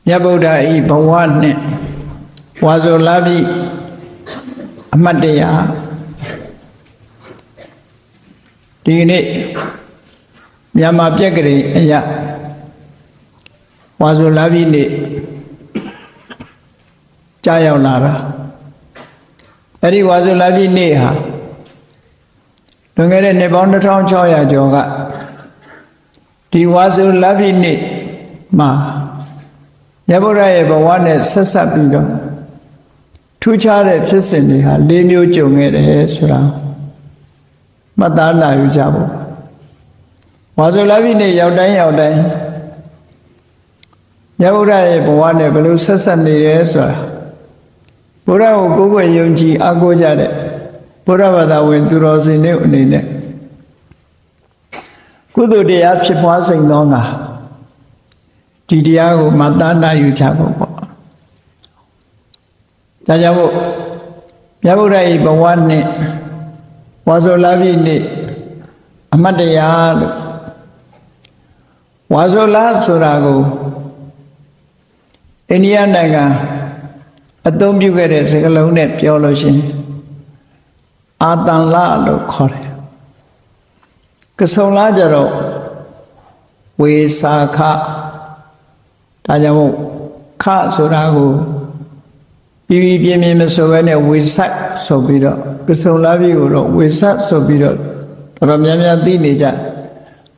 မြတ်ဗုဒ္ဓဤဘဝနှင့်ဝါဆိုလာပြီအမှတ်တရဒီနေ့မြန်မာပြက်ကလေးအရာဝါဆိုလာပြီနေ့ကြားရောက်လာတာအဲ့ဒီဝါဆိုလာပြီနေ့ဟာလွန်ခဲ့တဲ့နှစ်ပေါင်း1600ကျော်ကဒီဝါဆိုလာပြီနေ့မှာမြတ်ဗုဒ္ဓရဲ့ဘဝနဲ့ဆက်ဆက်ပြီးတော့ထူးခြားတဲ့ဖြစ်စဉ်တွေဟာ၄မျိုးကြုံခဲ့တယ်ဆိုတာမှတ်သားလာယူကြဖို့ဝါဆိုလာပြီနေ့ရောက်တိုင်းမြတ်ဗုဒ္ဓရဲ့ဘဝနဲ့ဘယ်လိုဆက်ဆက်နေရဲဆိုတာဘုရားကိုကိုယ်ကိုယုံကြည်အားကိုးကြတဲ့ဘုရားဘာသာဝင်သူတော်စင်တွေအနေနဲ့ကုသိုလ်တရားဖြစ်ပွားစိမ့်သောငါဒီတရားကိုမှတ်သားနိုင်ယူကြဖို့ပေါ့ဒါကြောင့်မို့မြတ်ဗုဒ္ဓ၏ဘဝနဲ့ဝါဆိုလာပြီနေ့အမှတ်တရလို့ဝါဆိုလာဆိုတာကိုအိန္ဒိယနိုင်ငံအသုံးပြုခဲ့တဲ့စကားလုံးနဲ့ပြောလို့ရှိရင်အာတန်လလို့ခေါ်တယ်ကဆုံလာကြတော့ဝေစာခဒါကြောင့်မို့ခဆိုတာကိုပြင်းမဆိုဘဲနဲ့ဝေဆက်ဆိုပြီးတော့ကဆုံလာပြီကိုတော့ဝေဆက်ဆိုပြီးတော့တော်များများသိနေကြ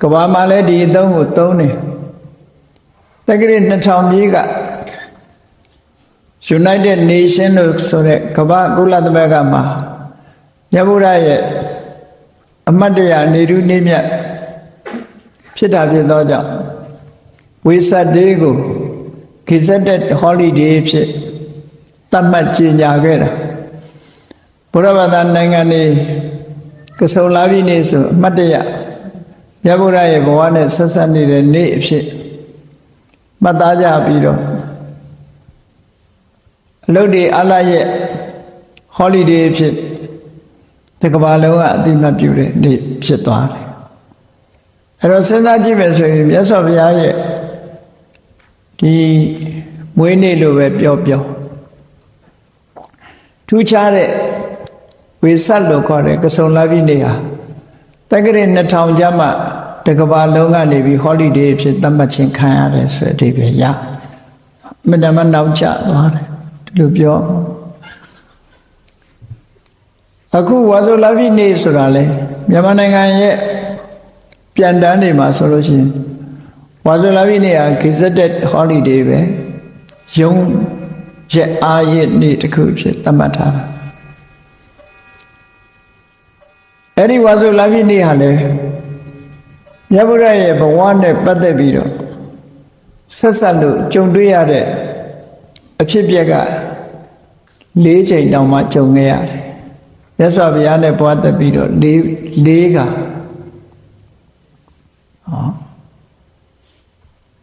ကဘာမှာလည်းဒီအသုံးကိုသုံးတယ်တက္ကရာ2000ပြည့်ကUnited Nations လို့ဆိုတဲ့ကမ္ဘာကုလသမဂ္ဂမှာမြတ်ဗုဒ္ဓရဲ့အမတ်တရားနေထူးနေမြတ်ဖြစ်တာဖြစ်သောကြောင့်ဝေဆတ်ဒေးကိုဂိဇက်တဲ့ဟောလီဒေးဖြစ်သတ်မှတ်ကြေညာခဲ့တာဘုရားဘာသာနိုင်ငံတွေကဆုံလာပြီနေ့ဆိုအမတ်တရားမြတ်ဗုဒ္ဓရဲ့ဘဝနဲ့ဆက်ဆက်နေတဲ့နေ့အဖြစ်မှတ်သားကြပြီးတော့အလုပ်တွေအလားရဲ့ holiday ဖြစ်ဒီကမ္ဘာလုံးကအတိမတ်ပြုတဲ့နေ့ဖြစ်သွားတယ်အဲ့တော့စဉ်းစားကြည့်မယ်ဆိုရင်မြတ်စွာဘုရားရဲ့ဒီမွေးနေ့လိုပဲပြောထူးခြားတဲ့ဝေဆက်လို့ခေါ်တဲ့ကဆုံလာပြီနေ့ဟာတက္ကရာ2000ကျမှဒီကမ္ဘာလုံးကနေပြီး holiday ဖြစ်သတ်မှတ်ခြင်းခံရတယ်ဆိုတဲ့အဓိပ္ပာယ်ရမတမနောက်ကျသွားတယ်လို့ပြောအခုဝါဆိုလာပြီနေ့ဆိုတာလေမြန်မာနိုင်ငံရဲ့ပြန်တန်းနေမှာဆိုလို့ရှိရင်ဝါဆိုလာပြီနေ့ဟာ gazetted holiday ပဲရုံးရက်အားရနေ့တစ်ခုဖြစ်သတ်မှတ်ထားတာအဲ့ဒီဝါဆိုလာပြီနေ့ဟာလေမြတ်ဗုဒ္ဓရဲ့ဘဝနဲ့ပတ်သက်ပြီးတော့ဆက်ဆက်လို့ကြုံတွေ့ရတဲ့အဖြစ်အပျက်က၄ချိန်တောင်မှကြုံခဲ့ရတယ်မြတ်စွာဘုရားနဲ့ပွားသက်ပြီးတော့၄က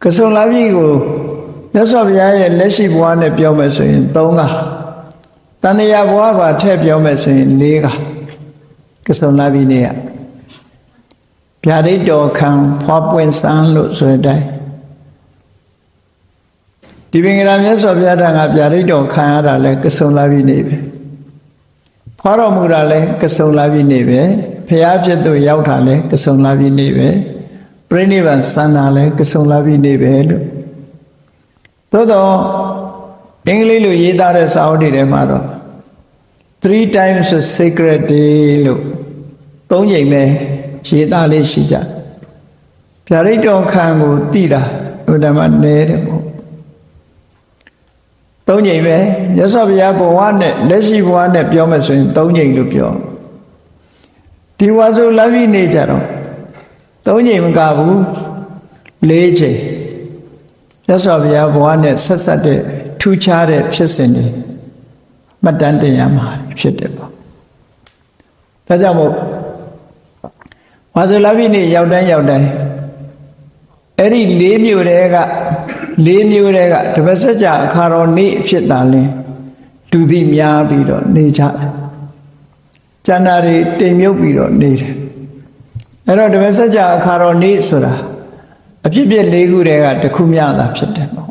ကဆုံလာပြီကိုမြတ်စွာဘုရားရဲ့လက်ရှိဘဝနဲ့ပြောမယ်ဆိုရင်၃ကတန်တရားဘဝပါထည့်ပြောမယ်ဆိုရင်၄ကဆုံလာပြီနေ့ကဗျာဒိတ်တော်ခံဖွားပွင့်စံလို့ဆိုတဲ့အတိုင်းဒီပင်ကရာမြတ်စွာဘုရားထံကဗျာဒိတ်တော်ခံရတာလဲကဆုံလာပြီနေပဲဖွားတော်မူတာလဲကဆုံလာပြီနေပဲဖျားဖြစ်သူရောက်တာလဲကဆုံလာပြီနေပဲပြိဋိဘံစံတာလဲကဆုံလာပြီနေပဲလို့သို့တော့အင်္ဂလိပ်လိုရေးသားတဲ့စာအုပ်တွေထဲမှာတော့ 3 times sacred day လို့၃ချိန်ပဲရေးသားလေးရှိကြဗျာဒိတ်တော်ခံကိုသိတာဥဒ္ဓမနဲတယ်ပေါ့၃ချိန်ပဲမြတ်စွာဘုရားဘဝနဲ့လက်ရှိဘဝနဲ့ပြောမယ်ဆိုရင်၃ချိန်လို့ပြောဒီဝါဆိုလာပြီနေကြတော့၃ချိန်မကဘူး၄ချိန်မြတ်စွာဘုရားဘဝနဲ့ဆက်ဆက်တဲ့ထူးခြားတဲ့ဖြစ်စဉ်တွေမှတ်တမ်းတင်ရမှာဖြစ်တယ်ပေါ့ဒါကြောင့်မို့ဝါဆိုလာပြီနေရောက်တိုင်းအဲ့ဒီ၄မျိုးတည်းကတပတ်စကြာအခါတော်နေ့ဖြစ်တာလဲလူသိများပြီးတော့နေကြတယ်ကျန်တာတွေတိမ်မြုပ်ပြီးတော့နေတယ်အဲ့တော့တပတ်စကြာအခါတော်နေ့ဆိုတာအဖြစ်၄ခုတည်းကတစ်ခုမျှတာဖြစ်တယ်ပေါ့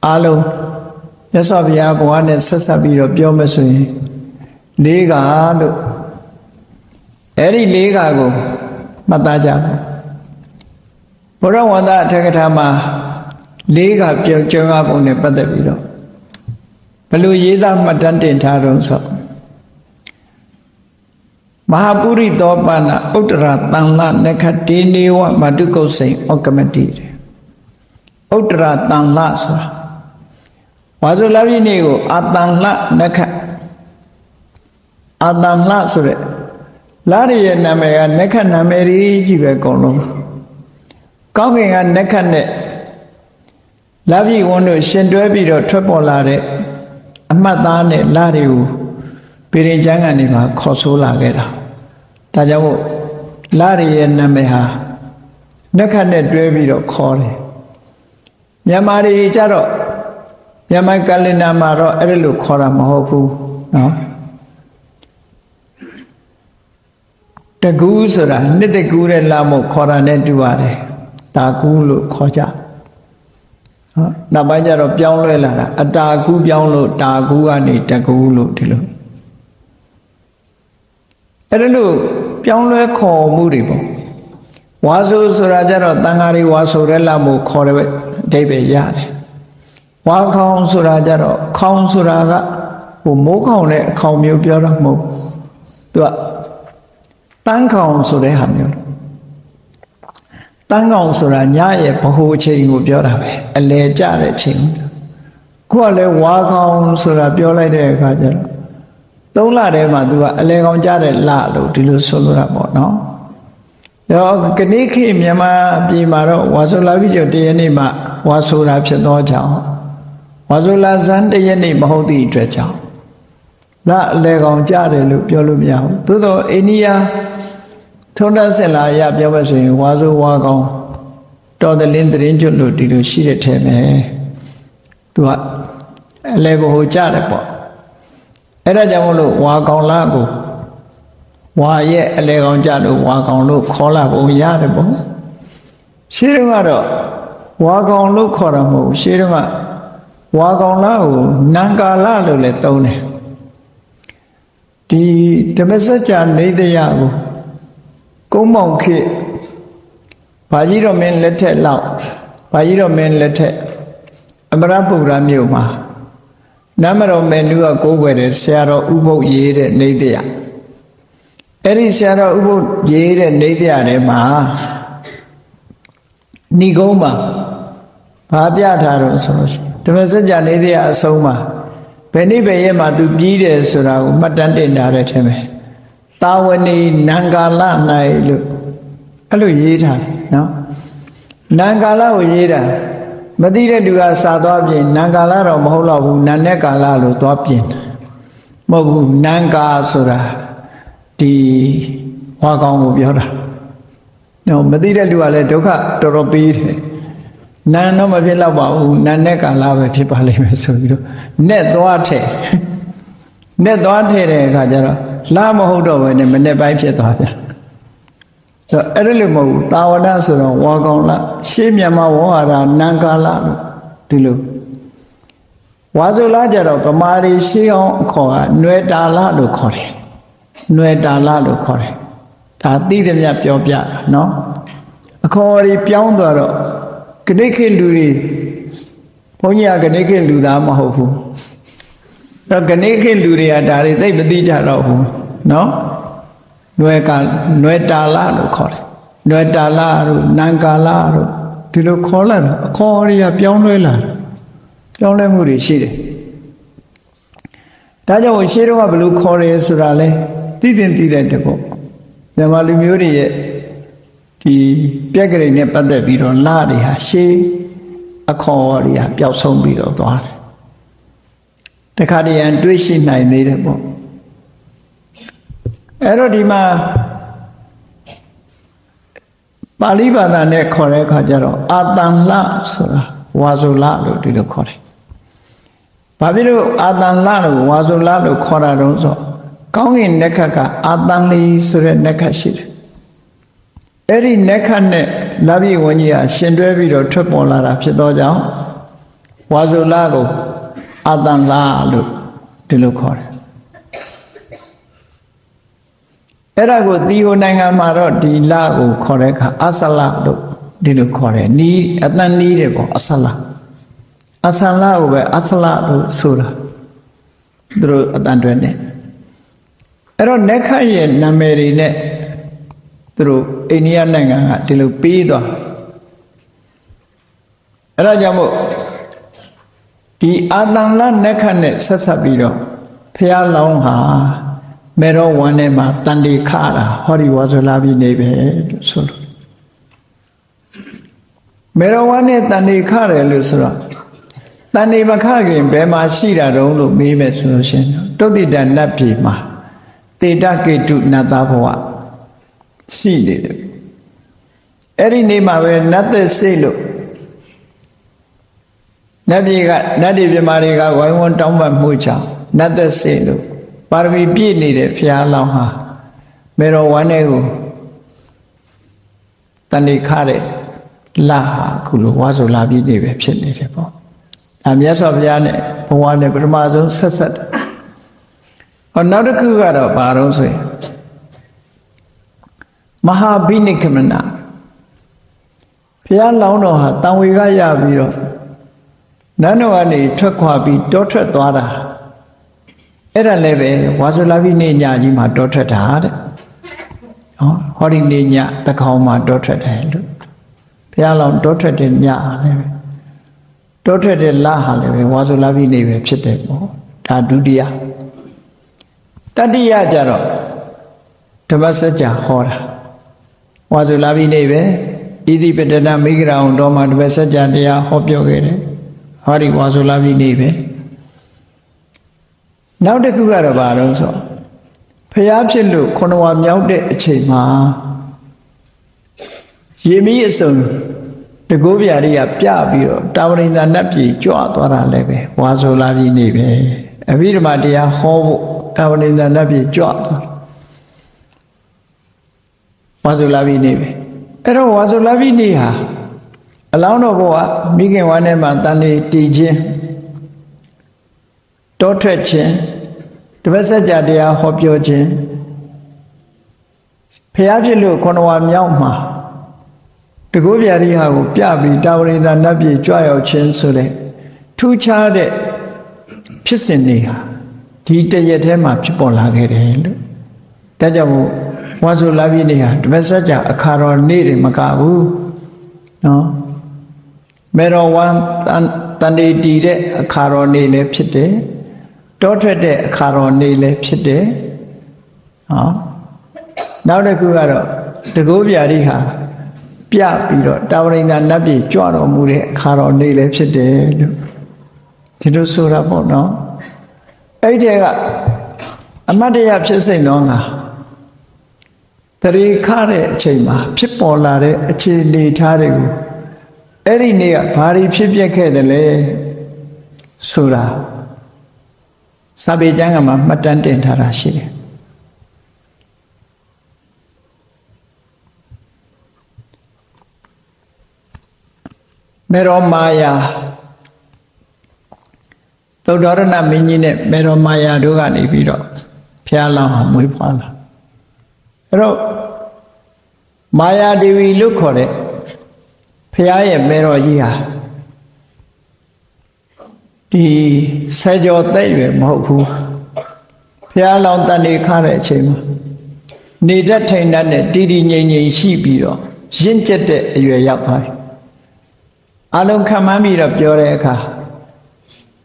အားလုံးမြတ်စွာဘုရားဘဝနဲ့ဆက်ဆက်ပြီးတော့ပြောမယ်ဆိုရင်၄ခါလို့အဲ့ဒီ၄ခါကိုမှတ်သားကြပါဘုရားဝန္တအထက်ကထာမှာ၄ခါပြောကြုံရပုံနဲ့ပတ်သက်ပြီးတော့ဘယ်လိုရေးသားမှတ်တမ်းတင်ထားတော့ဆိုမဟာပုရိသောပနဥတ္တရတန်လနခတေနေဝမတုကုတ်စိန်ဩကမတိဥတ္တရတန်လဆိုတာဝါဆိုလပြည့်နေ့ကိုအာတန်လနခအာတန်လဆိုတဲ့လာရရဲ့နာမည်ကနခနာမည်ကြီးပဲအကုန်လုံးကောင်းကင်ကနခနဲ့လာပြည့်ဝန်းတို့ရှင်တွဲပြီးတော့ထွက်ပေါ်လာတဲ့အမှတ်သားနဲ့လာတွေကိုပေရင်ကျမ်းကနေပါခေါ်ဆိုးလာခဲ့တာဒါကြောင့်မို့လာရရဲ့နာမည်ဟာနခနဲ့တွဲပြီးတော့ခေါ်တယ်မြန်မာတွေကြတော့မြန်မာကလင်နာမှာတော့အဲ့လိုခေါ်တာမဟုတ်ဘူးနော်တကူးဆိုတာနှစ်တကူးတဲ့လာမို့ခေါ်တာနဲ့တူပါတယ်တာကူးလို့ခေါ်ကြဟုတ်နောက်ပိုင်းကျတော့ပြောင်းလဲလာတာအတာကူးပြောင်းလို့တာကူးကနေတကူးလို့ဒီလိုအဲ့လိုပြောင်းလဲခေါ်မှုတွေပေါ့ဝါဆိုဆိုတာကြတော့တန်ဃာတွေဝါဆိုတဲ့လာမို့ခေါ်တယ်အဓိပ္ပာယ်ရတယ်ဝါခေါင်ဆိုတာကြတော့ခေါင်ဆိုတာကဟိုမိုးခေါင်တဲ့အခေါင်မျိုးပြောတာမဟုတ်သူကတန်းခေါင်ဆိုတဲ့ဟာမျိုးတန်းခေါင်ဆိုတာညရဲ့ဗဟိုချိန်ကိုပြောတာပဲအလဲကျတဲ့ချိန်ခုကလည်းဝါခေါင်ဆိုတာပြောလိုက်တဲ့အခါကျတော့3လထဲမှာသူကအလဲခေါင်ကျတဲ့လလို့ဒီလိုဆိုလိုတာပေါ့နော်တော့ကနေ့ခေတ်မြန်မာပြည်မှာတော့ဝါဆိုလာပြီကျော်တရက်နေ့မှဝါဆိုတာဖြစ်သောကြောင့်ဝါဆိုလာဇန်တရက်နေ့မဟုတ်သည့်အတွက်ကြောင့်လအလဲကောင်ကြတယ်လို့ပြောလို့မရဘူးသို့တော့အိန္ဒိယထုံးတဆင်လာရပြောမယ်ဆိုရင်ဝါဆိုဝါကောင်တော်တယ်လင်းသတင်းကျွတ်လို့ဒီလိုရှိတဲ့ထဲမှာသူကအလဲဘဟိုကြတယ်ပေါ့အဲ့ဒါကြောင့်မလို့ဝါကောင်လာကိုဝါရဲ့အလဲကောင်ကြလို့ဝါကောင်လို့ခေါ်လာပုံရတယ်ပေါ့ရှင်းတော့ကတော့ဝါကောင်လို့ခေါ်တာမဟုတ်ဘူးရှင်းတော့ဝါကောင်လာကိုနံကာလလို့လည်းသုံးတယ်ဒီဓမ္မစကြာနေတရားကိုကုန်းမောင်ခေဘာကြီးတော်မင်းလက်ထက်လောက်ဘာကြီးတော်မင်းလက်ထက်အမရပုရမြို့မှာနမတော်မင်းသူကကိုးကွယ်တဲ့ဆရာတော်ဥပုပ်ရေးတဲ့နေတရားအဲ့ဒီဆရာတော်ဥပုပ်ရေးတဲ့နေတရားထဲမှာဏိကုံးမှာဘာပြထားတော့ဆိုလို့ရှိရင်ဓမ္မစကြာနေတရားအဆုံးမှာဘယ်နေ့ဘယ်ရက်မှာသူပြီးတယ်ဆိုတာကိုမှတ်တမ်းတင်ထားတဲ့ထဲမှာတာဝဏီနံကာလ၌လို့အဲ့လိုရေးထားတယ်နော်နံကာလကိုရေးတာမသိတဲ့သူကစာသွားပြင်နံကာလတော့မဟုတ်တော့ဘူးနံနဲ့ကာလလို့သွားပြင်မဟုတ်ဘူးနံကာဆိုတာဒီဝါကောင်ကိုပြောတာနော်မသိတဲ့လူကလည်းဒုက္ခတော်တော်ပေးတယ်နံတော့မဖြစ်တော့ပါဘူးနံနဲ့ကာလပဲဖြစ်ပါလိမ့်မယ်ဆိုပြီးတော့နဲ့သွားထည့်နဲ့သွားထည့်တဲ့အခါကျတော့လာမဟုတ်တော့ဘဲနဲ့မနဲ့ပိုင်းဖြစ်သွားပြန်ဆိုတော့အဲ့လိုမဟုတ်ဘူးတာဝဏဆိုတော့ဝါကောင်လရှေးမြန်မာဝါဟာရနံကာလလို့ဒီလိုဝါဆိုလားကြတော့ဗမာတွေရှေးအောင်အခေါ်ကຫນွေတာလလို့ခေါ်တယ်ຫນွေတာလလို့ခေါ်တယ်ဒါသိသမျှပြောပြတာနော်အခေါ်တွေပြောင်းသွားတော့ကနေ့ခေတ်လူတွေဘုန်းကြီးကကနေ့ခေတ်လူသားမဟုတ်ဘူးတော့ကနေ့ခေတ်လူတွေကဒါတွေသိမသိကြတော့ဘူးနော်ຫນွေတာလလို့ခေါ်တယ်ຫນွေတာလတို့နံကာလတို့ဒီလိုခေါ်လာတာအခေါ်တွေကပြောင်းလဲလာပြောင်းလဲမှုတွေရှိတယ်ဒါကြောင့်ရှေးတော့ကဘယ်လိုခေါ်ရဲဆိုတာလဲသိတဲ့တပေါ့မြန်မာလူမျိုးတွေရဲ့ဒီပြက်ကလေးနဲ့ပတ်သက်ပြီးတော့လာတွေဟာရှေးအခေါ်တွေကပျောက်ဆုံးပြီးတော့သွားတယ်တခါတည်းရန်တွေးရှိနိုင်သေးတယ်ပေါ့အဲ့တော့ဒီမှာပါဠိဘာသာနဲ့ခေါ်တဲ့အခါကျတော့အာတန်လဆိုတာဝါဆိုလလို့ဒီလိုခေါ်တယ်ဘာဖြစ်လို့အာတန်လလို့ဝါဆိုလလို့ခေါ်တာတော့ဆိုကောင်းကင်နက္ခတ်ကအာတန်လီဆိုတဲ့နက္ခတ်ရှိတယ်အဲ့ဒီနက္ခတ်နဲ့လဘိဝဉ္ကြီးဟာရှင်တွဲပြီးတော့ထွက်ပေါ်လာတာဖြစ်သောကြောင့် ဝါဆိုလကိုအာတန်လလို့ဒီလိုခေါ်တယ်အဲ့ဒါကိုတီဟိုနိုင်ငံမှာတော့ဒီလကိုခေါ်တဲ့အခါအဆလလို့ဒီလိုခေါ်တယ်နီးအတန်နီးတယ်ပေါ့အဆလအဆလကိုပဲအဆလလို့ဆိုတာသူတို့အတန်တွဲနေအဲ့တော့နက္ခတ်ရဲ့နာမည်တွေနဲ့သူတို့အိန္ဒိယနိုင်ငံကဒီလိုပေးသွားအဲ့ဒါကြောင့်မို့ဒီအာတန်လနက္ခတ်နဲ့ဆက်ဆက်ပြီးတော့ဖះလောင်းဟာမေရောဝမ်းထဲမှာတန်တေခတာဟောဒီဝါဆိုလာပြီးနေပဲလို့ဆိုလို့မေရောဝမ်းနဲ့တန်တေခတယ်လို့ဆိုတော့တန်တေမခခင်ဘယ်မှာရှိတာတုံးလို့မေးမယ်ဆိုလို့ရှင်တုတ်တိတနတ်ပြည်မှာတေတကေတုနတ်သားဘဝရှိနေတယ်အဲ့ဒီနေ့မှာပဲနတ်သက်စိတ်လို့နတ်ပြည်ကနတ်ဒီပြမာတွေကဝိုင်းဝန်းတောင်းပန်မှုကြောင့်နတ်သက်စိတ်လို့ပါရမီပြည့်နေတဲ့ဘုရားလောင်းဟာမေတော်ဝမ်းထဲကိုတဏိခတဲ့လာဟာခုလိုဝါဆိုလာပြီးနေပဲဖြစ်နေတယ်ပေါ့။မြတ်စွာဘုရားနဲ့ဘဝနဲ့ပထမဆုံးဆက်ဆက်တယ်။နောက်တစ်ခုကတော့ဘာလို့ဆိုရင်မဟာဘိနိကမနဘုရားလောင်းတော်ဟာတန်ဝေကရပြီးတော့နန်းတော်ကနေထွက်ခွာပြီးတောထွက်သွားတာအဲ့ဒါလည်းပဲဝါဆိုလာပြီးနေညကြီးမှာတောထွက်တာတဲ့ဟောဒီနေညတကောင်မှာတောထွက်တယ်လို့ဘုရားလောင်းတောထွက်တဲ့ညဟာလည်းပဲတောထွက်တဲ့လဟာလည်းပဲဝါဆိုလာပြီးနေပဲဖြစ်တယ်ပေါ့ဒါဒုတိယတတိယကြတော့ဓမ္မစကြာဟောတာဝါဆိုလာပြီးနေပဲဣတိပတ္တမိဂရာအောင်တော်မှာဓမ္မစကြာတရားဟောပြောခဲ့တယ်ဟောဒီဝါဆိုလာပြီးနေပဲနောက်တစ်ခုကတော့ဘာလို့ဆိုဖျားဖြစ်လို့ခုနဝမြောက်တဲ့အချိန်မှာရေမီးအစုံတကိုးပြာတွေကပြပြီးတော့တာဝရိန္ဒနတ်ပြည်ကြွသွားတာလည်းပဲဝါဆိုလာပြီးနေပဲအဘိဓမ္မာတရားဟောဖို့တာဝရိန္ဒနတ်ပြည်ကြွသွားဝါဆိုလာပြီးနေပဲအဲ့တော့ဝါဆိုလာပြီးနေဟာအလောင်းတော်ဘုရားမိခင်ဝမ်းထဲမှာတန်လေးတည်ခြင်းတောထွက်ခြင်းတပတ်စကြာတရားဟောပြောခြင်းဖျားဖြစ်လို့ခொနဝါမြောက်မှာတကိုးပြာရိဟာကိုပြပြီးတာဝရိန္ဒနတ်ပြည်ကြွရောက်ခြင်းဆိုတဲ့ထူးခြားတဲ့ဖြစ်စဉ်တွေဟာဒီတရက်ထဲမှာဖြစ်ပေါ်လာခဲ့တယ်လို့ဒါကြောင့်မို့ဝါဆိုလာပြီးနေဟာတပတ်စကြာအခါတော်နေ့တွေမကဘူးနော်မေတော်ဝမ်းတန်တေတီတဲ့အခါတော်နေ့လည်းဖြစ်တယ်တောထွက်တဲ့အခါတော်နေ့လည်းဖြစ်တယ်နောက်တစ်ခုကတော့တကိုးပြာရိဟာပြပြီးတော့တာဝရိန္ဒနတ်ပြည်ကြွတော်မူတဲ့အခါတော်နေ့လည်းဖြစ်တယ်လို့ဒီလိုဆိုတာပေါ့နော်အဲ့ဒီကအမတ်တရားဖြစ်စိမ့်တော့ငါတရေခတဲ့အချိန်မှာဖြစ်ပေါ်လာတဲ့အခြေအနေထားတွေကိုအဲ့ဒီနေ့ကဘာတွေဖြစ်ပျက်ခဲ့တယ်လဲဆိုတာစာပေကျမ်းကမှာမှတ်တမ်းတင်ထားတာရှိတယ်မေရောမာယာသုဒ္ဓရဏမင်းကြီးနဲ့မေရောမာယာတို့ကနေပြီးတော့ဖျားလောင်းအောင်မွေးဖွားလာအဲ့တော့မာယာဒေဝီလို့ခေါ်တဲ့ဖျားရဲ့မေရောကြီးဟာဒီဆယ်ကျော်သက်ရွယ်မဟုတ်ဘူးဖျားလောင်းတန်နေခါတဲ့အချိန်မှာနေတတ်ထိန်တတ်တဲ့တည်တည်ငြိမ်ငြိမ်ရှိပြီးတော့ရင့်ကျက်တဲ့အရွယ်ရောက်သွားပြီအလုံးခံမှန်းပြီးတော့ပြောတဲ့အခါ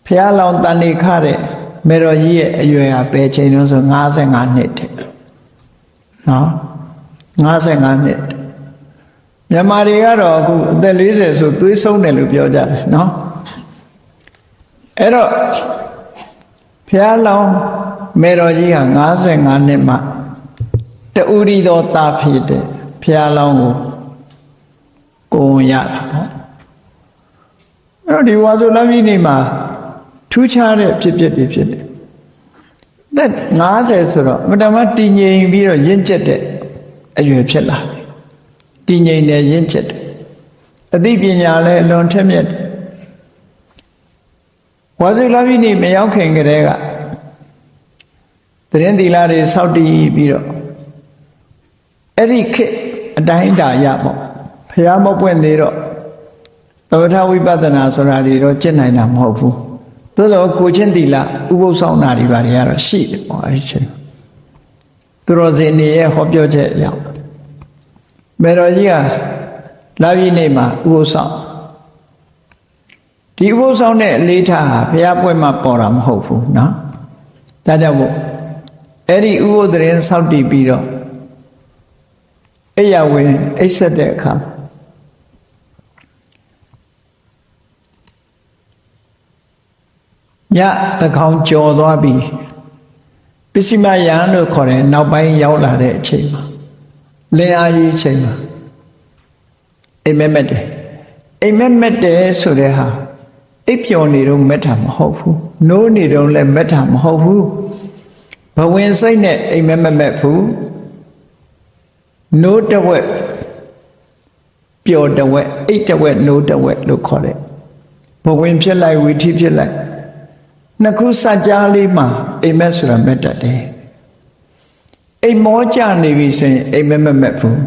ဖျားလောင်းတန်နေခါတဲ့မေတော်ကြီးရဲ့အရွယ်ဟာဘယ်ချိန်လို့ဆို55နှစ်တဲ့နော်55နှစ်မြန်မာတွေကတော့အခုအသက်40ဆိုသွေးဆုံးတယ်လို့ပြောကြတယ်နော်အဲ့တော့ဖျားလောင်းမေတော်ကြီးဟာ55နှစ်မှတူရီတော်သားဖြစ်တဲ့ဖျားလောင်းကိုရတာပေါ့အဲ့တော့ဒီဝါဆိုလမ်းကြီးနေမှာထူးခြားတဲ့ဖြစ်ပျက်တွေဖြစ်တယ်သက်50ဆိုတော့မတမတည်ငြိမ်ပြီးတော့ရင့်ကျက်တဲ့အရွယ်ဖြစ်လာတည်ငြိမ်တယ်ရင့်ကျက်တယ်အသိပညာလည်းအလွန်ထက်မြက်တယ် ဝါစုလပြည့်နေ့မရောက်ခင်ကတည်းကသတင်းသီလတွေစောင့်တည်ပြီးတော့အဲ့ဒီခေတ်အတိုင်းတာရပေါ့ဘုရားမပွင့်သေးတော့သမထဝိပဿနာဆိုတာတွေတော့ကျင့်နိုင်တာမဟုတ်ဘူးသို့သောကိုချင်းသီလဥပုသ်ဆောင်တာတွေဘာတွေကတော့ရှိတယ်ပေါ့အဲ့ဒီချိန်သူတော်စင်တွေရဲ့ဟောပြောချက်အရမေတော်ကြီးကလာပြည့်နေ့မှာဥပုသ်ဆောင်ဒီဥပုသ်ဆောင်တဲ့အလေးထားဟာဘုရားပွင့်မှပေါ်တာမဟုတ်ဘူးနော်ဒါကြောင့်မို့အဲ့ဒီဥပုသ်သတင်းစောင့်တည်ပြီးတော့အိယာဝင်အိပ်ဆက်တဲ့အခါညသကောင်ကြော်သွားပြီပစ္စည်းမယံလို့ခေါ်တယ်နောက်ပိုင်းရောက်လာတဲ့အချိန်မှာလင်းအားကြီးအချိန်မှာအိမ်မက်မက်တယ်အိမ်မက်မက်တယ်ဆိုတဲ့ဟာအိပ်ပျော်နေတော့မက်တာမဟုတ်ဘူးနိုးနေတော့လည်းမက်တာမဟုတ်ဘူးဘဝင်စိတ်နဲ့အိမ်မက်မက်ဘူးနိုးတဝက်ပျော်တဝက်အိတ်တဝက်နိုးတဝက်လို့ခေါ်တယ်ဘဝင်ဖြစ်လိုက်ဝီထိဖြစ်လိုက်နှစ်ခုစကြားလေးမှာအိမ်မက်ဆိုတာမက်တတ်တယ်အိမ်မောကြနေပြီဆိုရင်အိမ်မက်မက်ဘူး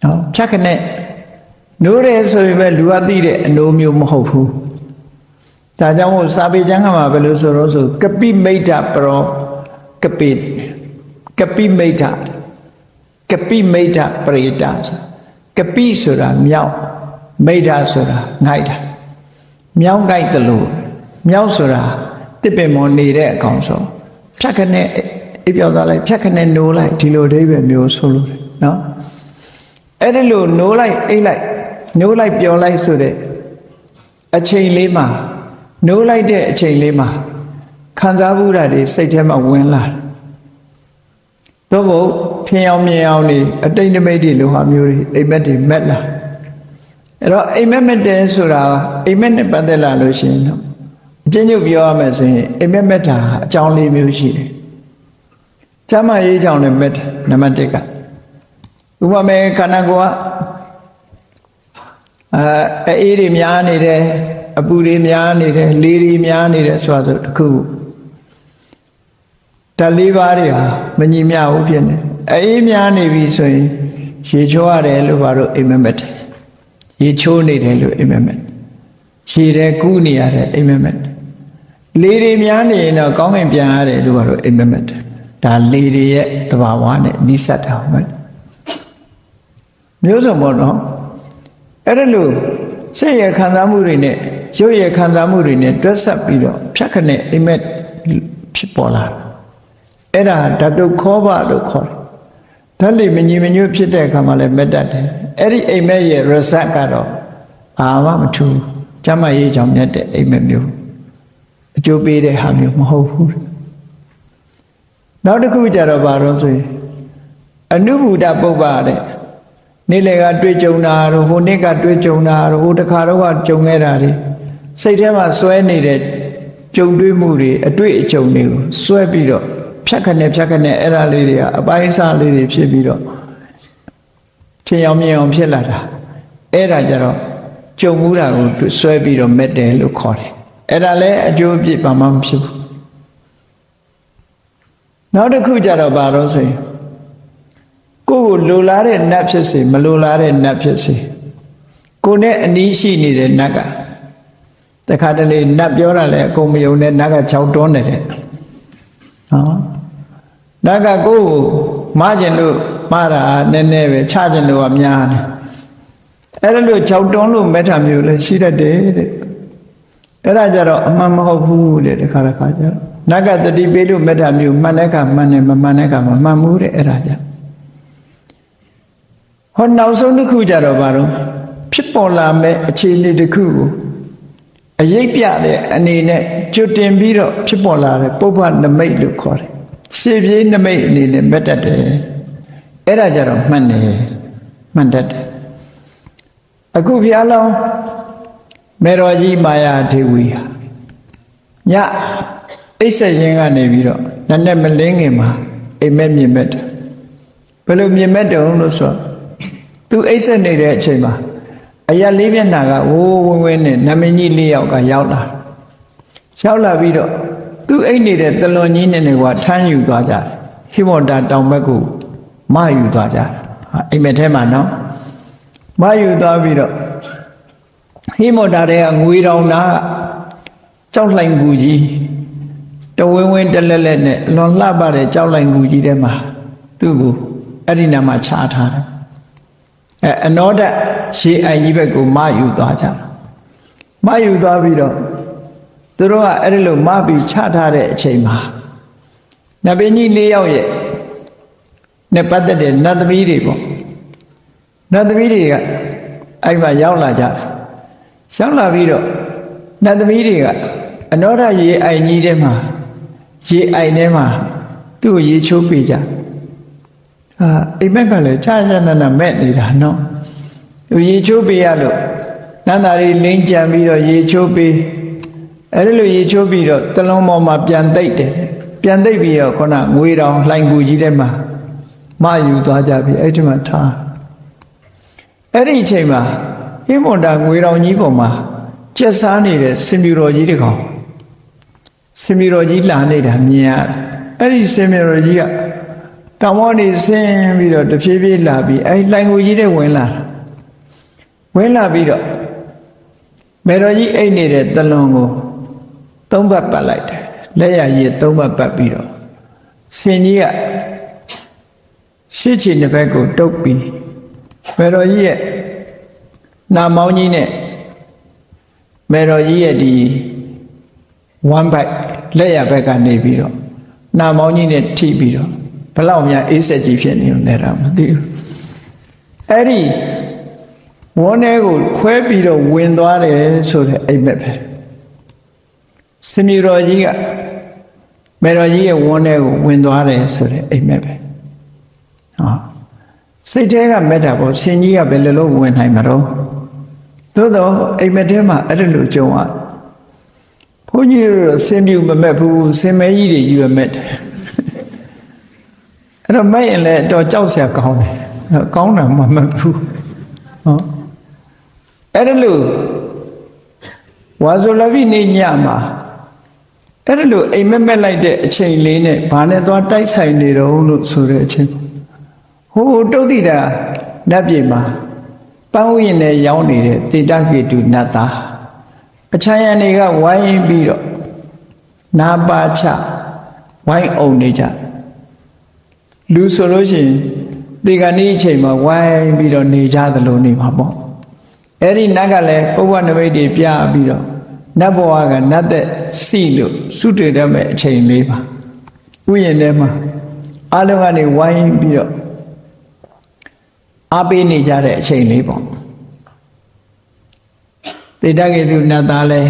နော်ဖြတ်ခနဲ့နိုးတယ်ဆိုရင်ပဲလူကသိတဲ့အနိုးမျိုးမဟုတ်ဘူးဒါကြောင့်မို့စာပေကျမ်းကမှာဘယ်လိုဆိုတော့ဆိုကပိမိတ်တပရောကပိကပိမိတ်တကပိမိတ်တပရိတကပိဆိုတာမြောက်မိတ်တဆိုတာငိုက်တာမြောက်ငိုက်တယ်လို့မြောက်ဆိုတာတစ်ပင်မောနေတဲ့အကောင်ဆိုဖြတ်ခနဲ့အိပ်ပြောသွားလိုက်ဖြတ်ခနဲ့နိုးလိုက်ဒီလိုအိဗယ်မျိုးဆိုလို့နော်အဲ့ဒီလိုနိုးလိုက်အိပ်လိုက်နိုးလိုက်ပျော်လိုက်ဆိုတဲ့အချိန်လေးမှာနိုးလိုက်တဲ့အချိန်လေးမှာခံစားမှုဓာတ်တွေစိတ်ထဲမှာဝင်လာတော့ဘုဖျင်အောင်မြင်အောင်နေအတိတ်နမိတ်တွေလိုဟာမျိုးတွေအိမ်မက်တွေမက်လာအဲ့တော့အိမ်မက်မက်တယ်ဆိုတာအိမ်မက်နဲ့ပတ်သက်လာလို့ရှိရင်တော့အချင်းချုပ်ပြောရမယ်ဆိုရင်အိမ်မက်မက်တာအကြောင်းလေးမျိုးရှိတယ်ကျမ်းမာရေးကြောင့်လည်းမက်တယ်နံပါတ်1ကဥပမာခန္ဓာကိုယ်ကအေးတွေများနေတယ်အပူတွေများနေတယ်လေတွေများနေတယ်ဆိုတော့တခုဓာတ်လေးပါးတွေဟာမညီမျှဘူးဖြစ်နေအေးများနေပြီဆိုရင်ရေချိုးရတယ်လို့ဘာလို့အိမ်မက်မက်တယ်ရေချိုးနေတယ်လို့အိမ်မက်မက်ရေထဲကူးနေရတယ်အိမ်မက်မက်လေတွေများနေရင်တော့ကောင်းကင်ပြန်ရတယ်လို့ဘာလို့အိမ်မက်မက်ဒါလေတွေရဲ့သဘာဝနဲ့နှိစက်တာဟုတ်မယ်မျိုးစုံပေါ့နော်အဲ့ဒါလို့စိတ်ရခံစားမှုတွေနဲ့ရုပ်ရခံစားမှုတွေနဲ့တွဲဆက်ပြီးတော့ဖြတ်ခနဲ့အိမ်မက်ဖြစ်ပေါ်လာအဲ့ဒါဓာတုခောဘလို့ခေါ်တယ်ဓာတ်လိမညီမညွတ်ဖြစ်တဲ့အခါမှာလည်းမက်တတ်တယ်အဲ့ဒီအိမ်မက်ရဲ့ result ကတော့ဘာမှမထူးကျမ်းမာရေးကြောင့်မြတ်တဲ့အိမ်မက်မျိုးအကျိုးပေးတဲ့ဟာမျိုးမဟုတ်ဘူးနောက်တစ်ခုကြတော့ဘာလို့ဆိုရင်အနုဘုဒ္ဓပုပ္ပတဲ့နေ့လေကတွေ့ကြုံတာတို့ဟိုနေ့ကတွေ့ကြုံတာတို့ဟိုတစ်ခါတော့ကကြုံခဲ့တာတွေစိတ်ထဲမှာစွဲနေတဲ့ကြုံတွေ့မှုတွေအတွေ့အကြုံတွေကိုစွဲပြီးတော့ဖြတ်ခနဲ့အဲ့ဒါလေးတွေကအပိုင်းအစလေးတွေဖြစ်ပြီးတော့ထင်အောင်မြင်အောင်ဖြစ်လာတာအဲ့ဒါကြတော့ကြုံမှုတာကိုစွဲပြီးတော့မက်တယ်လို့ခေါ်တယ်အဲ့ဒါလည်းအကျိုးအပြစ်ဘာမှမဖြစ်ဘူးနောက်တစ်ခုကြတော့ဘာလို့ဆိုရင်ကိုယ်ကိုလိုလားတဲ့နတ်ဖြစ်စေမလိုလားတဲ့နတ်ဖြစ်စေကိုယ်နဲ့အနီးရှိနေတဲ့နတ်ကတခါတလေနတ်ပြောတာလည်းအကုန်မယုံတဲ့နတ်က6တွန်းနေတဲ့နော်နတ်ကကိုယ်ကိုမကျင်လို့မှားတာနည်းနည်းပဲချကျင်လို့ကများတယ်အဲ့ဒါလို့6တွန်းလို့မဲ့တာမျိုးလည်းရှိတတ်တယ်တဲ့အဲ့ဒါကြတော့အမှန်မဟုတ်ဘူးတဲ့တခါကြတော့နတ်ကတတိပေးလို့မဲ့တာမျိုးမှန်တဲ့ကမှန်တယ်မမှန်တဲ့ကမမှန်ဘူးတဲ့အဲ့ဒါကြဟောနောက်ဆုံးတစ်ခုကြတော့ဘာလို့ဖြစ်ပေါ်လာမဲ့အခြေအနေတစ်ခုကိုအရေးပြတဲ့အနေနဲ့ကြွတင်ပြီးတော့ဖြစ်ပေါ်လာတဲ့ပုပ္ပနမိတ်လို့ခေါ်တယ်ရှေ့ပြေးနမိတ်အနေနဲ့မက်တတ်တယ်အဲ့ဒါကြတော့မှန်တယ်မှန်တတ်တယ်အခုဘုရားလောင်းမေတော်ကြီးမာယာဒေဝီဟာညအိပ်ဆက်ရင်းကနေပြီးတော့နက်နဲ့မလင်းခင်မှာအိမ်မက်မြင်မက်တယ်ဘယ်လိုမြင်မက်တုံးလို့ဆိုသူအိပ်ဆက်နေတဲ့အချိန်မှာအရာလေးမျက်နှာကဝိုးဝင်းဝင်းနဲ့နမင်းကြီး၄ယောက်ကရောက်လာ လျှောက်လာပြီးတော့သူအိတ်နေတဲ့တလွန်ကြီးနဲ့ကွာထမ်းယူသွားကြတယ်ဟိမန္တာတောင်ဘက်ကိုမယူသွားကြတယ်အိမ်မက်ထဲမှာနော်မယူသွားပြီးတော့ဟိမန္တာတွေကငွေတောင်သားကကြောက်လှိုင်ကူကြီးတဝင်းဝင်းတလက်လက်နဲ့လွန်လှပတဲ့ကြောက်လှိုင်ကူကြီးထဲမှာသူ့ကိုအဲ့ဒီနာမှာချထားတယ်အနောဒရေအိုင်ကြီးဘက်ကိုမယူသွားကြမယူသွားပြီးတော့သူတို့ကအဲ့ဒီလိုမပြီးချထားတဲ့အချိန်မှာနတ်ပင်ကြီး၄ယောက်ရဲ့နဲ့ပတ်သက်တဲ့နတ်သမီးတွေပေါ့နတ်သမီးတွေကအဲ့မှာရောက်လာကြတယ်ရောက်လာပြီးတော့နတ်သမီးတွေကအနောဒရေအိုင်ကြီးထဲမှာရေအိုင်ထဲမှာသူ့ကိုရေချိုးပေးကြအိမ်မက်ကလည်းခြားခြားနာမဲ့နေတာနော်သူရေချိုးပေးရလို့နန္တာရီလင်းကြံပြီးတော့ရေချိုးပေးအဲ့ဒီလိုရေချိုးပြီးတော့တလုံးပေါ်မှာပြန်သိပ်တယ်ပြန်သိပ်ပြီးတော့ခုနငွေတောင်လှိုင်ကူကြီးထဲမှာမယူသွားကြပြီအဲ့ဒီမှာထားအဲ့ဒီအချိန်မှာဟိမန္တာငွေတောင်ကြီးပေါ်မှာကျက်စားနေတဲ့စင်ပြူတော်ကြီးတကောင်စင်ပြူတော်ကြီးလာနေတာမြင်ရအဲ့ဒီစင်ပြူတော်ကြီးကတောင်ပေါ်နေဆင်းပြီးတော့တဖြည်းဖြည်းလာပြီးအဲ့လှိုင်ကူကြီးထဲဝင်လာပြီးတော့မေတော်ကြီးအိတ်နေတဲ့တလွန်ကိုသုံးဘက်ပတ်လိုက်တယ်လက်ရရည်သုံးဘက်ပတ်ပြီးတော့ဆင်ကြီးကရှေ့ခြေတစ်ဘက်ကိုတုပ်ပြီးမေတော်ကြီးရဲ့နာမောင်းကြီးနဲ့မေတော်ကြီးရဲ့ဒီဝမ်းဘက်လက်ရဘက်ကနေပြီးတော့နာမောင်းကြီးနဲ့ထိပြီးတော့ဘလောက်များအေးဆက်ကြီးဖြစ်နေလဲတော့မသိဘူးအဲ့ဒီဝန်းထဲကိုခွဲပြီးတော့ဝင်သွားတယ်ဆိုတဲ့အိမ်မက်ပဲစင်မြေတော်ကြီးကမေတော်ကြီးရဲ့ဝန်းထဲကိုဝင်သွားတယ်ဆိုတဲ့အိမ်မက်ပဲစိတ်ထဲကမက်တာပေါ့ဆင်ကြီးကဘယ်လိုလုပ်ဝင်နိုင်မှာတော့သို့တော့အိမ်မက်ထဲမှာအဲ့ဒါလိုကြုံရဘုန်းကြီးတို့ဆင်ပြူမမက်ဘူးဆင်မဲကြီးတွေကြီးပဲမက်တယ်အဲ့တော့မက်ရင်လည်းတော့ကြောက်စရာကောင်းတယ်ကောင်းတာမှမက်ဘူးအဲ့ဒါလို့ဝါဆိုလပိနေညမှာအဲ့ဒါလို့အိမ်မက်လိုက်တဲ့အချိန်လေးနဲ့ဘာနဲ့သွားတိုက်ဆိုင်နေတော့လို့ဆိုတဲ့အချိန်ဟိုတုတ်တိတာနတ်ပြည်မှာပန်းဥယျာဉ်နဲ့ရောင်းနေတဲ့တေတကေတုနတ်သားအချမ်းရံတွေကဝိုင်းပြီးတော့နာပါချဝိုင်းအောင်နေကြလူဆိုလို့ရှိရင်ဒီကနေ့အချိန်မှာဝိုင်းပြီးတော့နေကြသလိုနေမှာပေါ့အဲ့ဒီနတ်ကလည်းပုဗ္ဗနမိတ်တွေပြပြီးတော့နတ်ဘဝကနတ်သက်စီလို့စုတည်ရမယ့်အချိန်လေးပါဥယျာဉ်ထဲမှာအလုံးကနေဝိုင်းပြီးတော့အားပေးနေကြတဲ့အချိန်လေးပေါ့တေတကေတုနတ်သားလဲ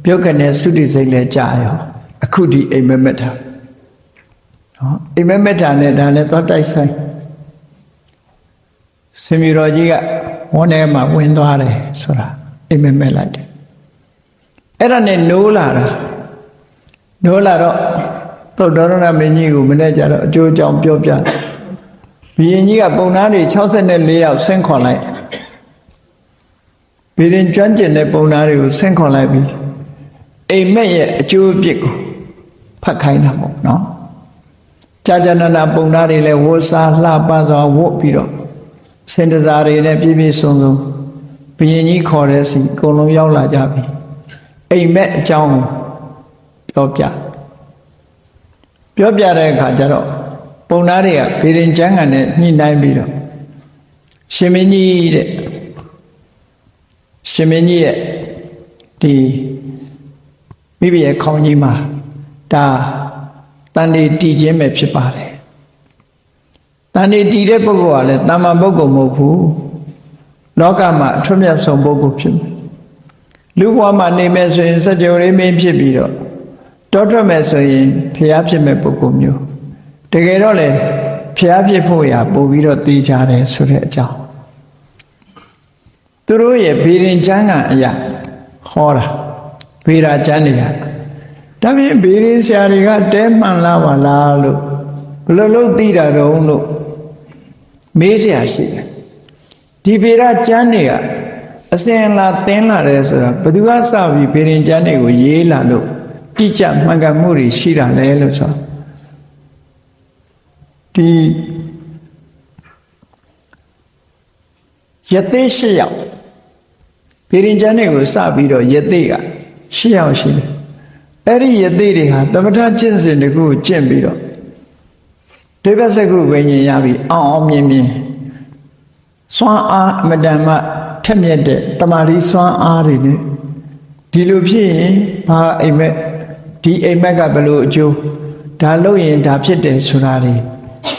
ပြုတ်ကနေသုတိစိတ်လဲကြာရောအခုဒီအိမ်မက်မက်တာနော်အိမ်မက်မက်တာနဲ့ဒါလည်းသွားတိုက်ဆိုင်စင်မြေတော်ကြီးကဝန်းထဲမှာဝင်သွားတယ်ဆိုတာအိမ်မက်မက်လိုက်တယ်အဲ့ဒါနဲ့နိုးလာတော့သုတ္တရဏမင်းကြီးကိုမနေ့ကျတော့အကျိုးအကြောင်းပြောပြဘုရင်ကြီးကပုံနာတွေ64ယောက်ဆင့်ခေါ်လိုက်ဘုရင်ကျွမ်းကျင်တဲ့ပုံနာတွေကိုဆင့်ခေါ်လိုက်ပြီးအိမ်မက်ရဲ့အကျိုးအပြစ်ကိုဖတ်ခိုင်းတာပေါ့နော်ကြာကြာနာနာပုံနာတွေလည်းဝတ်စားလှပစွာဝတ်ပြီးတော့စင်တစားတွေနဲ့ပြည့်ပြည့်စုံစုံဘုရင်ကြီးခေါ်တဲ့စီအကုန်လုံးရောက်လာကြပြီအိမ်မက်အကြောင်းပြောပြတဲ့အခါကျတော့ပုံနာတွေကဘုရင်ကျမ်းဂန်နဲ့ညှိနှိုင်းပြီးတော့ရှင်မင်းကြီးရဲ့ဒီမိဘရဲ့ခေါင်းကြီးမှာဒါတန်တေတည်ခြင်းပဲဖြစ်ပါတယ်တန်တေတည်တဲ့ပုဂ္ဂိုလ်ကလည်းတမ္မာပုဂ္ဂိုလ်မဟုတ်ဘူးလောကမှာအထွတ်မြတ်ဆုံးပုဂ္ဂိုလ်ဖြစ်တယ်လူဘဝမှာနေမယ်ဆိုရင်စကြဝဠာမင်းဖြစ်ပြီးတော့တောထွက်မယ်ဆိုရင်ဖျားဖြစ်မဲ့ပုဂ္ဂိုလ်မျိုးတကယ်တော့လေဖျားဖြစ်ဖို့ရပို့ပြီးတော့သိကြတယ်ဆိုတဲ့အကြောင်းသူတို့ရဲ့ဗေဒင်ကျမ်းကအရာဟောတာဗေဒာကျမ်းတွေကဒါဖြင့်ဗေဒင်ဆရာတွေကတဲမှန်လားပါလားလို့ဘယ်လိုလုပ်သိတာတော့လို့မေးเสียရှိတယ်ဒီဗေဒကျမ်းတွေကအစဉ်လာသင်လာတယ်ဆိုတာဘယ်သူကစပြီးဗေဒင်ကျမ်းတွေကိုရေးလာလို့ တိကျမှန်ကန်မှုတွေရှိတာလဲလို့ဆိုဒီယသိ8ယောက်ပေရင်ကျမ်းတွေကိုစပြီးတော့ယသိက8ယောက်ရှိတယ်အဲ့ဒီယသိတွေဟာသမထကျင့်စဉ်တခုကိုကျင့်ပြီးတော့ဒိဗ္ဗစကုဝိညာဉ်ရပြီးအောင်မြင်စွမ်းအားအမတန်မှထက်မြက်တဲ့တမာတိစွမ်းအားတွေနဲ့ဒီလိုဖြစ်ရင်ဘာအိမ်မက်ဒီအိမ်မက်ကဘယ်လိုအကျိုးဒါလုပ်ရင်ဒါဖြစ်တယ်ဆိုတာတွေ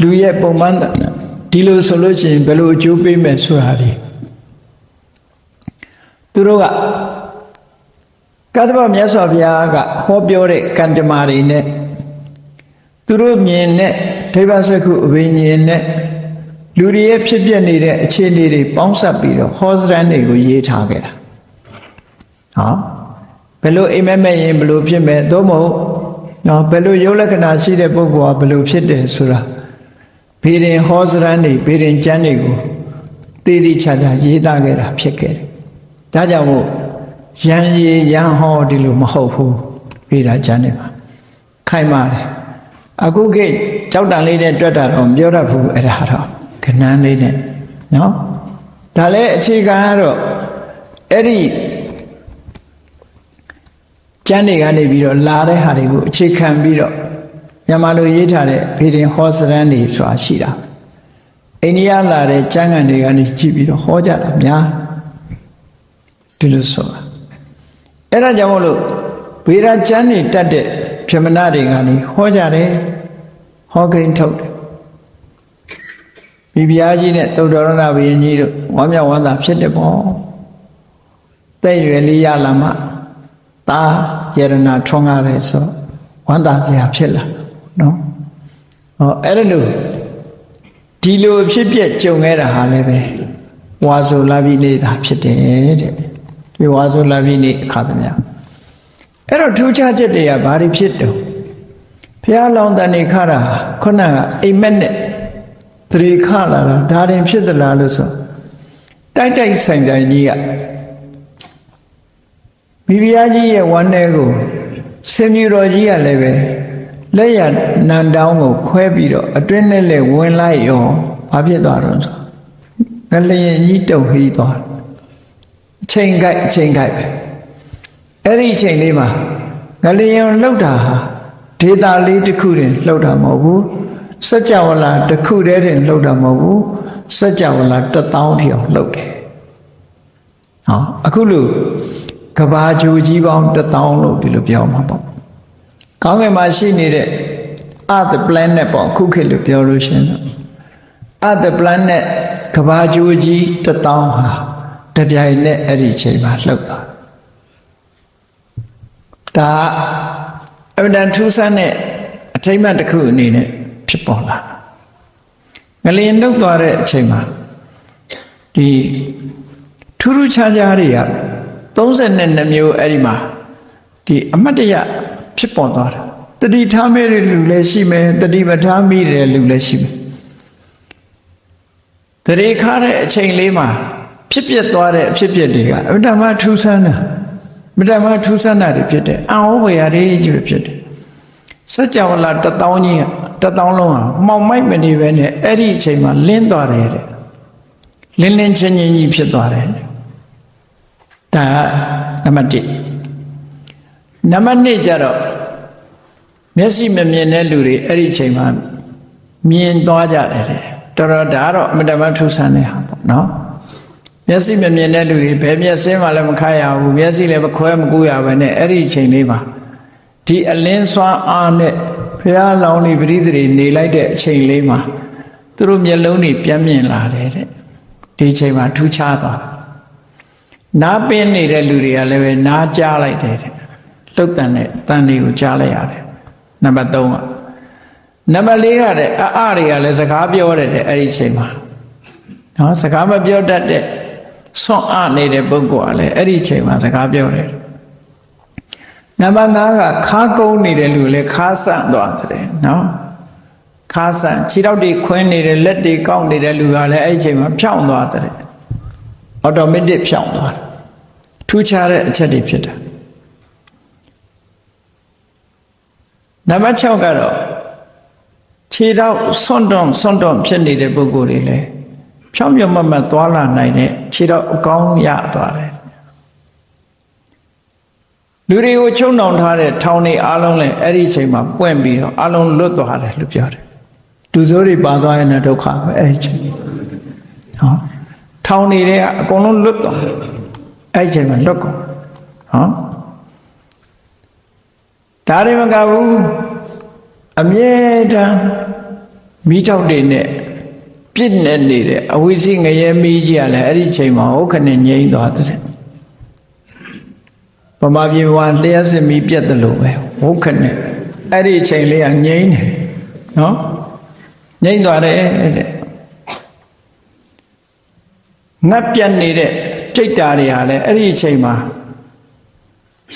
လူရဲ့ပုံမှန်ဒီလိုဆိုလို့ရှိရင်ဘယ်လိုအကျိုးပေးမယ်ဆိုတာတွေသူတို့ကကတ္တဗမြတ်စွာဘုရားကဟောပြောတဲ့ကံတမာတွေနဲ့သူတို့မြင်တဲ့ဒိဗ္ဗစကုအဘိညာဉ်နဲ့လူတွေရဲ့ဖြစ်ပျက်နေတဲ့အခြေအနေတွေပေါင်းစပ်ပြီးတော့ဟောစရန်တွေကိုရေးထားခဲ့တာဟောဘယ်လိုအိမ်မက်မဲ့ရင်ဘယ်လိုဖြစ်မယ်သို့မဟုတ်နော်ဘယ်လိုရုပ်လက္ခဏာရှိတဲ့ပုဂ္ဂိုလ်ကဘယ်လိုဖြစ်တယ်ဆိုတာဘေးရင်ဟောစရန်တွေဘေးရင်ကျမ်းတွေကိုတည်တည်ချာချာရေးသားခဲ့တာဖြစ်ခဲ့တယ်ဒါကြောင့်မို့ရန်ရည်ရန်ဟောဒီလိုမဟုတ်ဘူးဘေးတာကျမ်းတွေမှာခိုင်မာတယ်အခုခေတ်ကြောက်တန်လေးနဲ့တွက်တာတော့မပြောတတ်ဘူးအဲ့ဒါတော့ခဏန်းလေးနဲ့နော်ဒါလည်းအခြေခံကတော့အဲ့ဒီကျမ်းတွေကနေပြီးတော့လာတဲ့ဟာတွေကိုအခြေခံပြီးတော့မြန်မာလိုရေးထားတဲ့ဖေရင်ဟောစရန်တွေဆိုတာရှိတာအိန္ဒိယလာတဲ့ကျမ်းဂန်တွေကနေကြည့်ပြီးတော့ဟောကြတာများဒီလိုဆိုတာအဲ့ဒါကြောင့်မို့လို့ဗေဒကျမ်းတွေတတ်တဲ့ဗြဟ္မဏတွေကနေဟောကြတယ်ဟောကိန်းထုတ်တယ်မိဖုရားကြီးနဲ့သုတ္တရဏဘုရင်ကြီးတို့ဝမ်းမြောက်ဝမ်းသာဖြစ်တယ်ပေါ့တဲ့ရွယ်လေးရလာမှသာယရဏထွန်းကားတယ်ဆိုဝမ်းသာစရာဖြစ်လာနော်ဟောအဲ့ဒါလို့ဒီလိုဖြစ်ပျက်ကြုံခဲ့တာဟာလည်းပဲဝါဆိုလာပြီးနေတာဖြစ်တယ်တဲ့ဒီဝါဆိုလာပြီးနေအခါသမ ्या အဲ့တော့ထူးခြားချက်တွေကဘာတွေဖြစ်တော့ဘုရားလောင်းတန်နေခါတာခုနကအိမ်မက်နဲ့သတိခလာတာဒါရင်ဖြစ်သလားလို့ဆိုတိုက်တိုက်ဆိုင်ဆိုင်ကြီးကမိဖုရားကြီးရဲ့ဝမ်းထဲကိုဆင်မြူတော်ကြီးကလည်းပဲလက်ရနန်တောင်းကိုခွဲပြီးတော့အတွင်းနဲ့လည်းဝင်လိုက်ရောဘာဖြစ်သွားတော့ဆိုငလျင်ကြီးတုပ်ဟီးသွားအချိန်ကြိုက်ပဲအဲ့ဒီအချိန်လေးမှာငလျင်လှုပ်တာဟာဒေတာလေးတစ်ခုတည်းလှုပ်တာမဟုတ်ဘူးစัจ java လာတစ်ခုတည်းတင်လှုပ်တာမဟုတ်ဘူးစัจ java လာ1000ပြောင်လှုပ်တယ်ဟောအခုလို့ကဘာဂျူကြီးပေါင်း1000လို့ဒီလိုပြောမှာပေါ့ကောင်းကင်မှာရှိနေတဲ့ Earth planet ပေါ့ခုခေတ်လို့ပြောလို့ရှင်တော့ Earth planet ကဘာဂျူကြီး1000ဟာတပြိုင်နဲ့အဲ့ဒီချိန်မှာလှုပ်သွားဒါအမှန်တန်ထူးဆန်းတဲ့အထိမ်းအမှတ်တစ်ခုအနေနဲ့ဖြစ်ပေါ်လာငလျင်လှုပ်သွားတဲ့အချိန်မှာဒီထူးထူးခြားခြားတွေက32မျိုးအဲ့ဒီမှာဒီအမတ်တရဖြစ်ပေါ်သွားတာတတိထားမဲ့တဲ့လူလည်းရှိမယ်တတိမထားမိတဲ့လူလည်းရှိမယ်တရေခါတဲ့အချိန်လေးမှာဖြစ်ပျက်သွားတဲ့အဖြစ်ပျက်တွေကအမှန်တမ်းထူးဆန်းတာမတမ်းထူးဆန်းတာတွေဖြစ်တယ်အံ့ဩဖွယ်ရာတွေကြီးဖြစ်တယ်စัจ java လာ1000ကြီး1000လုံးဟာမှောင်မိုက်မနေပဲနဲ့အဲ့ဒီအချိန်မှာလင်းသွားတယ်တဲ့လင်းလင်းချင်းချင်းကြီးဖြစ်သွားတယ်ဒါနံပါတ်1နံပါတ်2ကျတော့မျက်စိမမြင်တဲ့လူတွေအဲ့ဒီအချိန်မှာမြင်သွားကြတယ်တဲ့တော်တော်ဒါကတော့အမတမထူးဆန်းတဲ့ဟာပေါ့နော်မျက်စိမမြင်တဲ့လူတွေဘယ်မျက်စိမှလည်းမခါရဘူးမျက်စိလည်းမခွဲမကူရပဲနဲ့အဲ့ဒီအချိန်လေးမှာဒီအလင်းစွမ်းအားနဲ့ဘုရားလောင်းနေပရိသေတွေနေလိုက်တဲ့အချိန်လေးမှာသူတို့မျက်လုံးတွေပြန်မြင်လာတယ်တဲ့ဒီအချိန်မှာထူးခြားသွားနားပင်းနေတဲ့လူတွေကလည်းပဲနားကြားလိုက်တယ်တဲ့လှုပ်တန်တဲ့တန်တွေကိုကြားလိုက်ရတယ်နံပါတ်3ကနံပါတ်4ကတဲ့အတွေကလည်းစကားပြောတယ်တဲ့အဲ့ဒီအချိန်မှာနော်စကားမပြောတတ်တဲ့ဆွန့်အနေတဲ့ပုဂ္ဂိုလ်ကလည်းအဲ့ဒီအချိန်မှာစကားပြောတယ်နံပါတ်5ကခါကုန်းနေတဲ့လူလည်းခါဆန့်သွားတယ်နော်ခါဆန့်ခြေထောက်တွေခွင်းနေတဲ့လက်တွေကောက်နေတဲ့လူကလည်းအဲ့ဒီအချိန်မှာဖြောင်းသွားတယ်အော်တိုမက်တစ်ဖြောင်းသွားတယ်ထူးခြားတဲ့အချက်တွေဖြစ်တာ နံပါတ်6ကတော့ခြေထောက်ဆွန့်တွန့်ဖြစ်နေတဲ့ပုဂ္ဂိုလ်တွေလည်းဖြောင်းပြမတ်သွားလာနိုင်တဲ့ခြေထောက်အကောင်းရသွားတယ်လူတွေကိုချုံနှောင်ထားတဲ့ထောင်တွေအားလုံးလည်းအဲ့ဒီအချိန်မှာပွင့်ပြီးတော့အားလုံးလွတ်သွားတယ်လို့ပြောတယ်လူဆိုးတွေပါသွားရင်လည်းဒုက္ခပဲအဲ့ဒီအချိန်ဟောထောင်တွေကအကုန်လုံးလွတ်သွားအဲ့ဒီအချိန်မှာလွတ်ကုန်ဟောဒါတွေမကဘူးအမြဲတမ်းမိထောက်တွေနဲ့ပြည့်နေနေတဲ့အဝိဇ္ဇငရဲမီးကြီးကလည်းအဲ့ဒီအချိန်မှာဟုတ်ခနဲ့ငြိမ်းသွားတယ်ဗမာပြည်ဝါလျှက်စစ်မီးပြတ်တယ်လို့ပဲဟုတ်ခနဲ့အဲ့ဒီအချိန်လေးကငြိမ်းတယ်နော်ငြိမ်းသွားတယ်တဲ့ငတ်ပြတ်နေတဲ့စိတ်ဓာတ်တွေဟာလည်းအဲ့ဒီအချိန်မှာ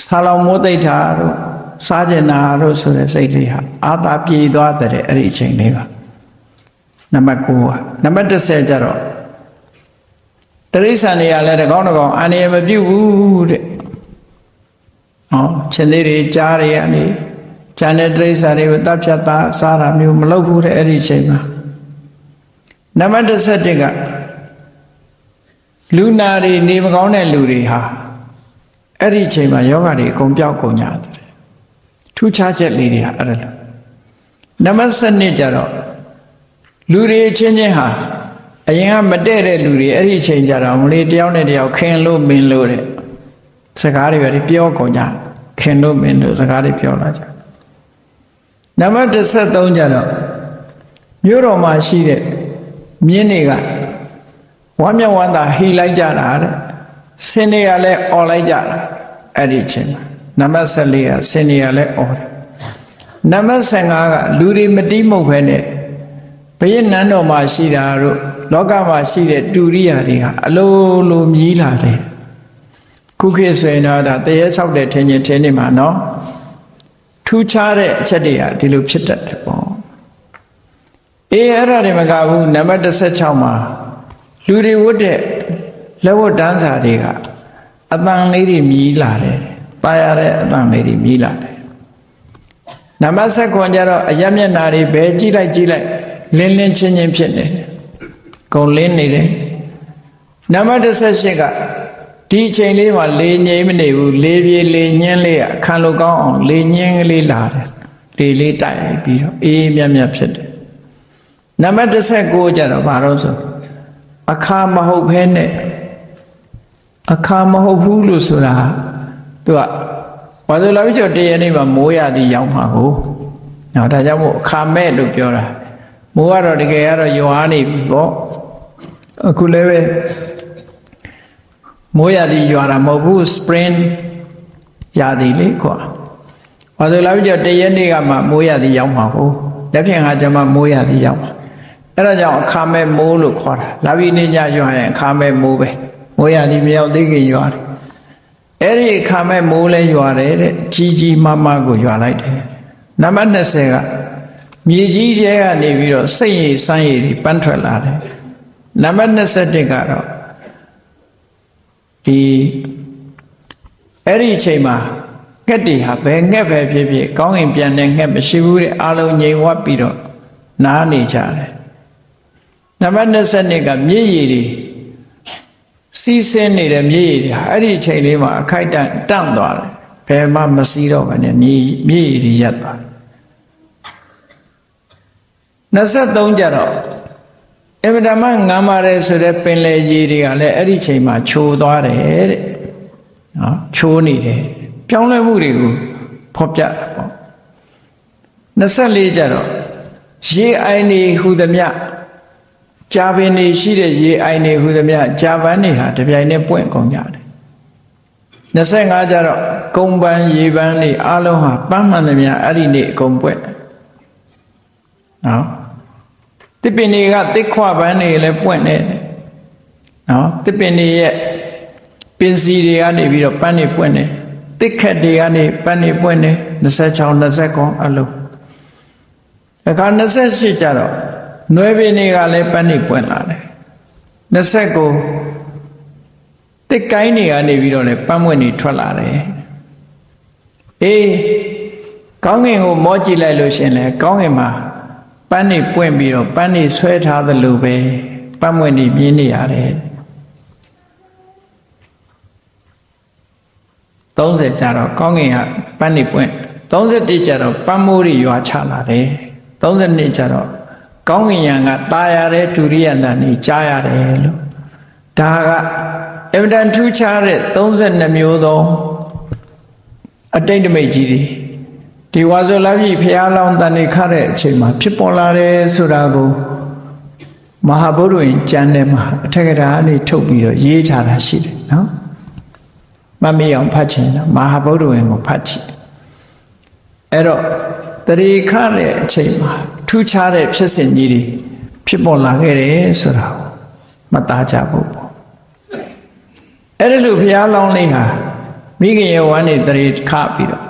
ဆာလောင်မိုးသိဋ္ဌာတို့စားကျင်နာတို့ဆိုတဲ့စိတ်လေးဟာအာသာပြေသွားတဲ့အဲ့ဒီအချိန်လေးပါနံပါတ်9ကနံပါတ်10ကျတော့တရိစ္ဆာန်တွေကလည်းတကောင်းအန္တရာယ်မပြုတ်ဘူးတဲ့ဟောရှင်သေးတွေကြားတွေကနေဉာဏ်နဲ့တရိစ္ဆာန်တွေကိုတပ်ဖြတ်သားစားတာမျိုးမလုပ်ဘူးတဲ့အဲ့ဒီအချိန်မှာနံပါတ်11ကလူနာတွေနေမကောင်းတဲ့လူတွေဟာအဲ့ဒီအချိန်မှာယောဂတွေအကုန်ပြောက်ကုန်ကြတယ်ထူးခြားချက်လေးတွေဟာအဲ့ဒါလို့နံပါတ်12ကျတော့လူတွေချင်းချင်းဟာအရင်ကမတည့်တဲ့လူတွေအဲ့ဒီအချိန်ကျတော့မလေးတယောက်နဲ့တယောက်ခင်လို့မင်းလို့တဲ့စကားတွေပဲပြောကုန်ကြခင်လို့မင်းလို့စကားတွေပြောလာကြနံပါတ်13ကျတော့မြို့တော်မှာရှိတဲ့မြင်းတွေကဝမ်းမြောက်ဝမ်းသာဟိလိုက်ကြတာတဲ့ဆင်းတွေကလည်းអော်လိုက်ကြတာအဲ့ဒီအချိန်မှာနံပါတ်14ကဆင်းတွေကလည်းអော်တယ်နံပါတ်15ကလူတွေမတိမုတ်ပဲနဲ့ဘုရင်နန်းတော်မှာရှိတာတို့လောကမှာရှိတဲ့တူရိယာတွေဟာအလိုလိုမြည်လာတယ်ခုခေတ်ဆိုရင်တော့ဒါတရေဆောက်တဲ့ထင်းနေမှာနော်ထူးခြားတဲ့အချက်တွေကဒီလိုဖြစ်တတ်တယ်ပေါ့အေးအဲ့ဒါတွေမကဘူးနံပါတ်16မှာလူတွေဝတ်တဲ့လက်ဝတ်တန်းစာတွေကအတန်လေးတွေမြည်လာတယ်ပါရတဲ့အတန်လေးတွေမြည်လာတယ်နံပါတ်19ကျတော့အယမျက်နာတွေဘယ်ကြည့်လိုက်လင်းလင်းချင်းချင်းဖြစ်နေတယ်ကုန်လင်းနေတယ်နံပါတ်18ကဒီအချိန်လေးမှာလေငြိမ်မနေဘူးလေပြေလေညင်းလေးအခန့်လိုကောင်းအောင်လေညင်းကလေးလာတယ်လေလေးတိုက်ပြီးတော့အေးမြတ်မြတ်ဖြစ်တယ်နံပါတ်19ကျတော့ဘာလို့ဆိုအခါမဟုတ်ဘဲနဲ့အခါမဟုတ်ဘူးလို့ဆိုတာသူကဘာလို့လဲဆိုတော့တရနေ့မှာမိုးရသည်ရောက်မှာကိုနော်ဒါကြောင့်မို့အခါမဲ့လို့ပြောတာမိုးကတော့တကယ်ကတော့ရွာနေပြီပေါ့အခုလည်းပဲမိုးရသည်ရွာတာမဟုတ်ဘူး spring ရသည်လေကွာဘာလို့လဲဆိုတော့တရနေ့ကမှမိုးရသည်ရောက်မှာကိုလက်ဖြင့်ကကျမှမိုးရသည်ရောက်မှာအဲ့ဒါကြောင့်အခါမဲ့မိုးလို့ခေါ်တာလာပြီးနေကြရွာရင်အခါမဲ့မိုးပဲမိုးရသည်မရောက်သေးခင်ရွာတယ်အဲ့ဒီအခါမဲ့မိုးလဲရွာတယ်တဲ့ကြီးမားမားကိုရွာလိုက်တယ်နံပါတ်20ကမြေကြီးကျဲကနေပြီးတော့စိတ်ရည်စမ်းရည်ပန်းထွက်လာတယ်နံပါတ်21ကတော့ဒီအဲ့ဒီအချိန်မှာငှက်တွေဟာဘယ်ငှက်ပဲဖြစ်ဖြစ်ကောင်းကင်ပြန်တဲ့ငှက်မရှိဘူးတဲ့အလုံးငြိမ်ဝတ်ပြီးတော့နားနေကြတယ်နံပါတ်22ကမြည်ရည်တွေစီးဆင်းနေတဲ့မြည်ရည်တွေဟာအဲ့ဒီအချိန်လေးမှာအခိုက်တန့်သွားတယ်ဘယ်မှမစီးတော့ဘဲနဲ့မြည်ရည်တွေရပ်သွားတယ်23ကျတော့အဗဓမ္မငမ်းပါတယ်ဆိုတဲ့ပင်လယ်ရေတွေကလည်းအဲ့ဒီချိန်မှာချိုသွားတယ်တဲ့နော်ချိုးနေတယ်ပြောင်းလဲမှုတွေကိုဖော်ပြတာပေါ့24ကျတော့ရေအိုင်နေဟူသမျှကြာပင်နေရှိတဲ့ရေအိုင်နေဟူသမျှကြာပန်းတွေဟာတပြိုင်တည်းပွင့်ကုန်ကြတယ်25ကျတော့ကုန်းပန်းရေပန်းတွေအလုံးဟာပန်းမှန်သမျှအဲ့ဒီနေ့အကုန်ပွင့်နော်တစ်ပင်တွေကတစ်ခွပန်းတွေလည်းပွင့်နေတယ်နော်တစ်ပင်တွေရဲ့ပင်စီတွေကနေပြီးတော့ပန်းတွေပွင့်နေတစ်ခက်တွေကနေပန်းတွေပွင့်နေ26 29အလုံးအခါ28ကျတော့နွယ်ပင်တွေကလည်းပန်းတွေပွင့်လာတယ်29တစ်ကိုင်းတွေကနေပြီးတော့လည်းပန်းပွင့်တွေထွက်လာတယ်အေး ကောင်းကင်ကိုမောကြည့်လိုက်လို့ရှင်လေကောင်းကင်မှာပန်းနေပွင့်ပြီးတော့ပန်းနေဆွဲထားသလိုပဲပန်းမွင့်နေမြင်နေရတယ်30ကျတော့ကောင်းကင်ကပန်းနေပွင့်31ကျတော့ပန်းမိုးတွေရွာချလာတယ်32ကျတော့ကောင်းကင်ယံကตายရတဲ့ဒုရိယတန်ကြီးကြားရတယ်လို့ဒါကအဗဒန်ထူးခြားတဲ့32မျိုးသောအတိတ်တမိတ်ကြီးတွေဒီဝါဆိုလာပြီဖျားလောင်းတန်နေခါတဲ့အချိန်မှာဖြစ်ပေါ်လာတယ်ဆိုတာကိုမဟာဗုဒ္ဓဝင်ကျမ်းထဲမှာအထက်ကထာအနေထုတ်ပြီးတော့ရေးထားတာရှိတယ်နော်မမေ့အောင်ဖတ်ချင်တာမဟာဗုဒ္ဓဝင်ကိုဖတ်ချင်အဲ့တော့တရေခတဲ့အချိန်မှာထူးခြားတဲ့ဖြစ်စဉ်ကြီးတွေဖြစ်ပေါ်လာခဲ့တယ်ဆိုတာကိုမှတ်သားကြဖို့ပေါ့အဲ့ဒါလို့ဘုရားလောင်းလေးဟာမိခင်ရဲ့ဝမ်းနေတရေခပြီးတော့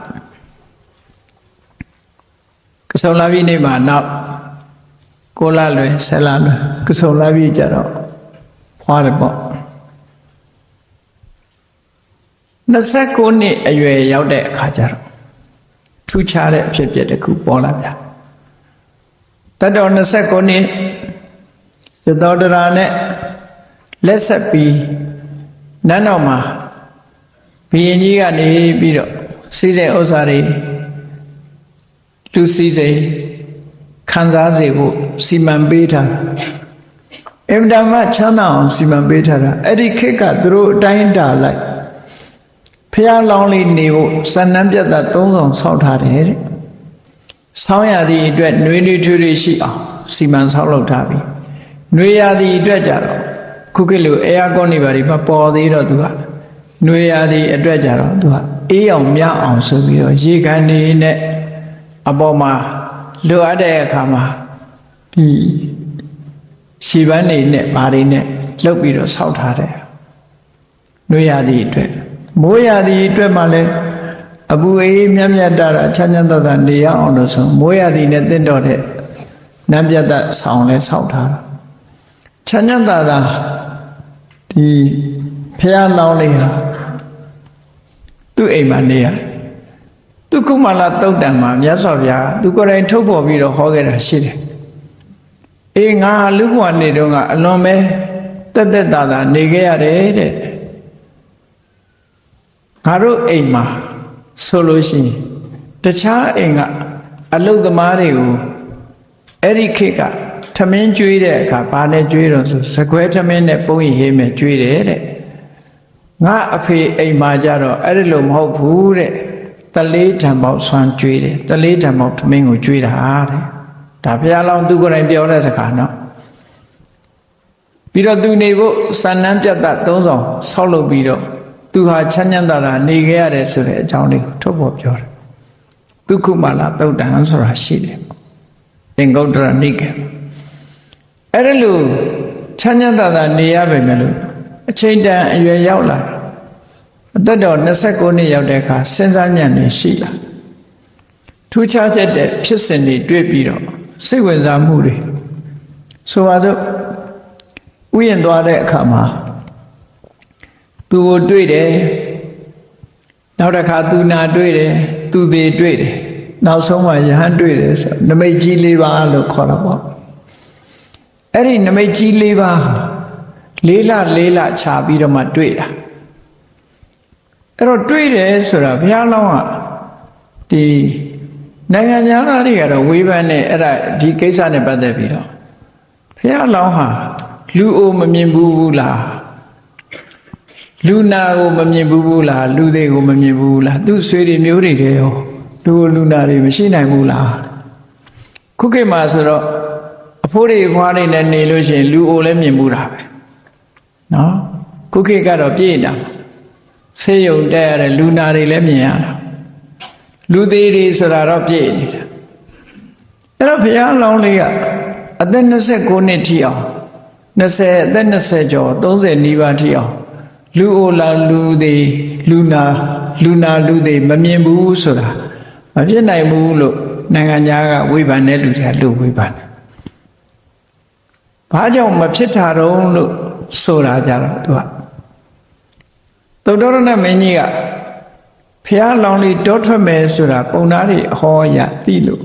ကဆုံလာပြီနေ့မှာနောက်6လလွယ်10လလွယ်ကဆုံလာပြီကြတော့ဖွားတယ်ပေါ့29နှစ်အရွယ်ရောက်တဲ့အခါကျတော့ထူးခြားတဲ့အဖြစ်အပျက်တစ်ခုပေါ်လာဗျာတတော်29နှစ်ရသောတရာနဲ့လက်ဆက်ပြီးနန်းတော်မှာဘုရင်ကြီးကနေပြီးတော့စီးတဲ့ဥစ္စာတွေလူစည်းစိမ်ခံစားစေဖို့စီမံပေးထားအင်တာမချမ်းသာအောင်စီမံပေးထားတာအဲ့ဒီခေတ်ကသူတို့အတိုင်းတာလိုက်ဖျားလောင်းလေးနေဖို့စံနှံပြတ်တာ3ဆောင်ဆောက်ထားတယ်တဲ့ဆောင်းရသည့်အတွက်နှွေးနှွေးထွေးထွေးရှိအောင်စီမံဆောက်လုပ်ထားပြီနှွေးရသည့်အတွက်ကြတော့ခုခေတ်လိုအဲယာကွန်နေပါလိမပေါ်သေးတော့သူကနှွေးရသည့်အတွက်ကြတော့သူကအေးအောင်မြအောင်ဆိုပြီးတော့ရေကန်နေနဲ့အပေါ်မှာလိုအပ်တဲ့အခါမှာဒီရှီပန်းနေနဲ့ဘာတွေနဲ့လှုပ်ပြီးတော့ဆောက်ထားတယ်နှွေးရသည့်အတွက်မိုးရသည့်အတွက်မှလည်းအပူအေးမြတ်မြတ်တာချမ်းချမ်းသာသာနေရအောင်လို့ဆိုမိုးရသည့်နဲ့တင့်တော်တဲ့နတ်ပြတ်သက်ဆောင်လဲဆောက်ထားတာချမ်းချမ်းသာသာဒီဖះလောင်းလေးဟာသူ့အိမ်မှာနေရသူကုမလာတုတ်တံမှာမြတ်စွာဘုရားသူကိုယ်တိုင်ထုတ်ဖော်ပြီးတော့ဟောခဲ့တာရှိတယ်အေးငါလူဘဝနေတော့ကအလွန်ပဲတက်တက်တာတာနေခဲ့ရတယ်တဲ့ငါတို့အိမ်မှာဆိုလို့ရှိရင်တခြားအိမ်ကအလုတ်သမားတွေကိုအဲ့ဒီခေတ်ကထမင်းကျွေးတဲ့အခါဘာနဲ့ကျွေးတော့ဆိုစကွဲထမင်းနဲ့ပုံရိပ်ဟင်းမဲ့ကျွေးတယ်တဲ့ငါအဖေအိမ်မှာကြတော့အဲ့ဒီလိုမဟုတ်ဘူးတဲ့တလေးတံပေါက်ဆွမ်းကျွေးတယ်တလေးတံပေါက်ထမင်းကိုကျွေးတာတဲ့ဒါဘုရားလောင်းသူကိုယ်တိုင်ပြောတဲ့စကားနော်ပြီးတော့သူနေဖို့စံနှံပြတ်တာ3ဆောင်ဆောက်လုပ်ပြီးတော့သူဟာချမ်းချမ်းသာသာနေခဲ့ရတယ်ဆိုတဲ့အကြောင်းလေးကိုထုတ်ဖော်ပြောတယ်ဒုက္ခမလာသုတ်တံဆိုတာရှိတယ်သင်္ကုတ္တရနိကေအဲ့ဒါလို့ချမ်းချမ်းသာသာနေရပါမယ်လို့အချိန်တန်အရွယ်ရောက်လာအသက်တော်29နှစ်ရောက်တဲ့အခါစဉ်းစားဉာဏ်နဲ့ရှိလာထူးခြားချက်တဲ့ဖြစ်စဉ်တွေတွေ့ပြီးတော့စိတ်ဝင်စားမှုတွေဆိုပါတော့ဥယျာဉ်သွားတဲ့အခါမှာသူကိုတွေ့တယ်နောက်တစ်ခါသူနာတွေ့တယ်သူသေးတွေ့တယ်နောက်ဆုံးမှယဟန်တွေ့တယ်ဆိုနမိတ်ကြီး၄ပါးလို့ခေါ်တာပေါ့အဲ့ဒီနမိတ်ကြီး၄ပါး၄လခြားပြီးတော့မှတွေ့တာအဲ့တော့တွေ့တယ်ဆိုတာဘုရားလောင်းကဒီနိုင်ငံသားတွေကတော့ဝေဖန်နေအဲ့ဒါဒီကိစ္စနဲ့ပတ်သက်ပြီးတော့ဘုရားလောင်းဟာလူအိုမမြင်ဘူးလားလူနာကိုမမြင်ဘူးလားလူသေးကိုမမြင်ဘူးလားသူ့ဆွေတွေမျိုးတွေတည်းရောလူနာတွေမရှိနိုင်ဘူးလားခုခေတ်မှာဆိုတော့အဖိုးတွေအဖွားတွေနဲ့နေလို့ရှိရင်လူအိုလည်းမြင်ဘူးတာပဲနော်ခုခေတ်ကတော့ပြည့်တာဆေးရုံတက်ရတဲ့လူနာတွေလည်းမြင်ရတာလူသေးတွေဆိုတာတော့ပြည့်နေတာအဲ့တော့ဘုရားလောင်းလေးကအသက်29နှစ်ထိအောင်20အသက်20ကျော်30နီးပါးထိအောင်လူအိုလာလူသေးလူနာလူသေးမမြင်ဘူးဆိုတာမဖြစ်နိုင်ဘူးလို့နိုင်ငံသားကဝေဖန်တဲ့လူတွေကလူဝေဖန်တယ်။ဘာကြောင့်မဖြစ်တာတော့လို့ဆိုတာကြတော့သူကသုတ္တရဏမင်းကြီးက ဖះလောင်းလေးတောထွက်မယ်ဆိုတာပုံသားတွေအဟောရသိလို့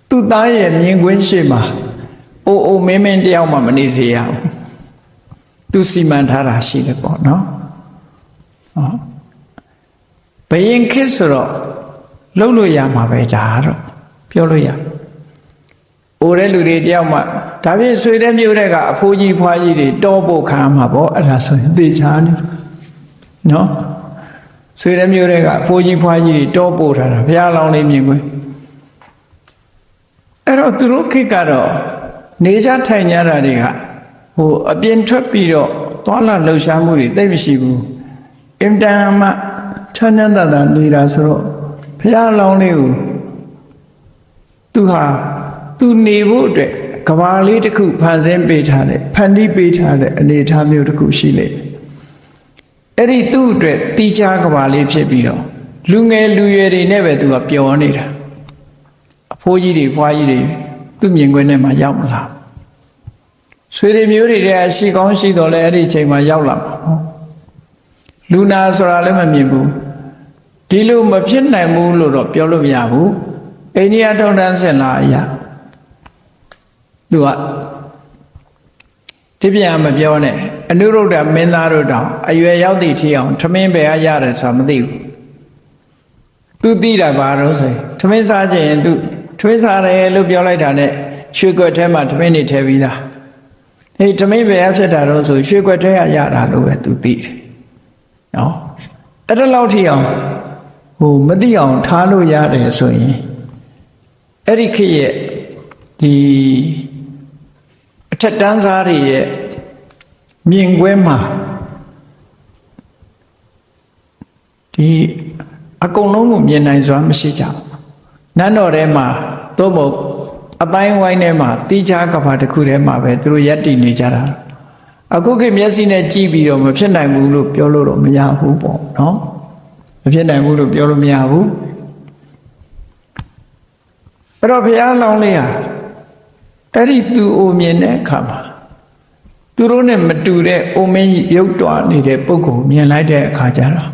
သူ့သားရဲ့မြင်ကွင်းရှိမှာအိုမင်းတယောက်မှမနေစေရဘူးသူစီမံထားတာရှိတယ်ပေါ့နော်ဘယင်ခေတ်ဆိုတော့လုံးလို့ရမှာပဲဒါတော့ပြောလို့ရအိုတဲ့လူတွေတယောက်မှဒါဖြင့်ဆွေတဲ့မျိုးတဲ့ကအဖိုးကြီးဖွားကြီးတွေတောဖို့ခံမှာပေါ့အဲ့ဒါဆိုရင်သိချာနေနော်ဆွေတဲ့မျိုးတဲ့ကအဖိုးကြီးဖွားကြီးတွေတောပို့ထားတာဘုရားလောင်းလေးမြင်ခွင့်အဲ့တော့သူတို့ခေတ်ကတော့နေကြထိုင်ကြတာတွေကဟိုအပြင်ထွက်ပြီးတော့သွားလာလှုပ်ရှားမှုတွေသိမရှိဘူးအင်တန်မှချမ်းသာတာနေတာဆိုတော့ဘုရားလောင်းလေးကိုသူနေဖို့အတွက်ကဘာလေးတစ်ခုဖန်ဆင်းပေးထားတယ်ဖန်တီးပေးထားတဲ့အနေအထားမျိုးတစ်ခုရှိလေအဲ့ဒီသူ့အတွက်တီးခြားကဘာလေးဖြစ်ပြီးတော့လူငယ်လူရွယ်တွေနဲ့ပဲသူကပျော်နေတာအဖိုးကြီးတွေဖွားကြီးတွေသူ့မြင်ကွင်းထဲမှာရောက်မလာဆွေတွေမျိုးတွေတဲ့အရှိကောင်းရှိတော့လဲအဲ့ဒီအချိန်မှာရောက်လာမှာလူနာဆိုတာလည်းမမြင်ဘူးဒီလိုမဖြစ်နိုင်ဘူးလို့တော့ပြောလို့မရဘူးအိန္ဒိယထုံတန်းစင်လာအရာသူကဒီပြန်မပြောနဲ့အနုရုဒ္ဓမင်းသားတို့တောင်အရွယ်ရောက်သည့်ထိအောင်ထမင်းပဲရတယ်ဆိုတာမသိဘူးသူသိတာဘာလို့ဆိုရင်ထမင်းစားခြင်းသူထွေးစားတယ်လို့ပြောလိုက်တာနဲ့ရွှေကွက်ထဲမှာထမင်းနေထည့်ပြီးသားဟေးထမင်းပဲဖြစ်တာတော့ဆိုရွှေကွက်ထဲရတာလို့ပဲသူသိတယ်နော်အဲ့ဒါလောက်ထိအောင်ဟိုမသိအောင်ထားလို့ရတယ်ဆိုရင်အဲ့ဒီခေတ်ရဲ့ဒီအထက်တန်းစားတွေရဲ့မြင်ကွင်းမှာဒီအကုန်လုံးကိုမြင်နိုင်စွာမရှိကြဘူးနန်းတော်ထဲမှာသို့မဟုတ်အတိုင်းဝိုင်းထဲမှာတိကျကဘာတစ်ခုထဲမှာပဲသူတို့ယက်တည်နေကြတာအခုခေတ်မျက်စိနဲ့ကြည့်ပြီးတော့မဖြစ်နိုင်ဘူးလို့ပြောလို့တော့မရဘူးပေါ့နော်မဖြစ်နိုင်ဘူးလို့ပြောလို့မရဘူးအဲ့တော့ဘုရားလောင်းလေးဟာအဲ့ဒီသူအိုမြင်တဲ့အခါမှာသူတို့နဲ့မတူတဲ့အိုမင်းရုပ်တွားနေတဲ့ပုဂ္ဂိုလ်မြင်လိုက်တဲ့အခါကျတော့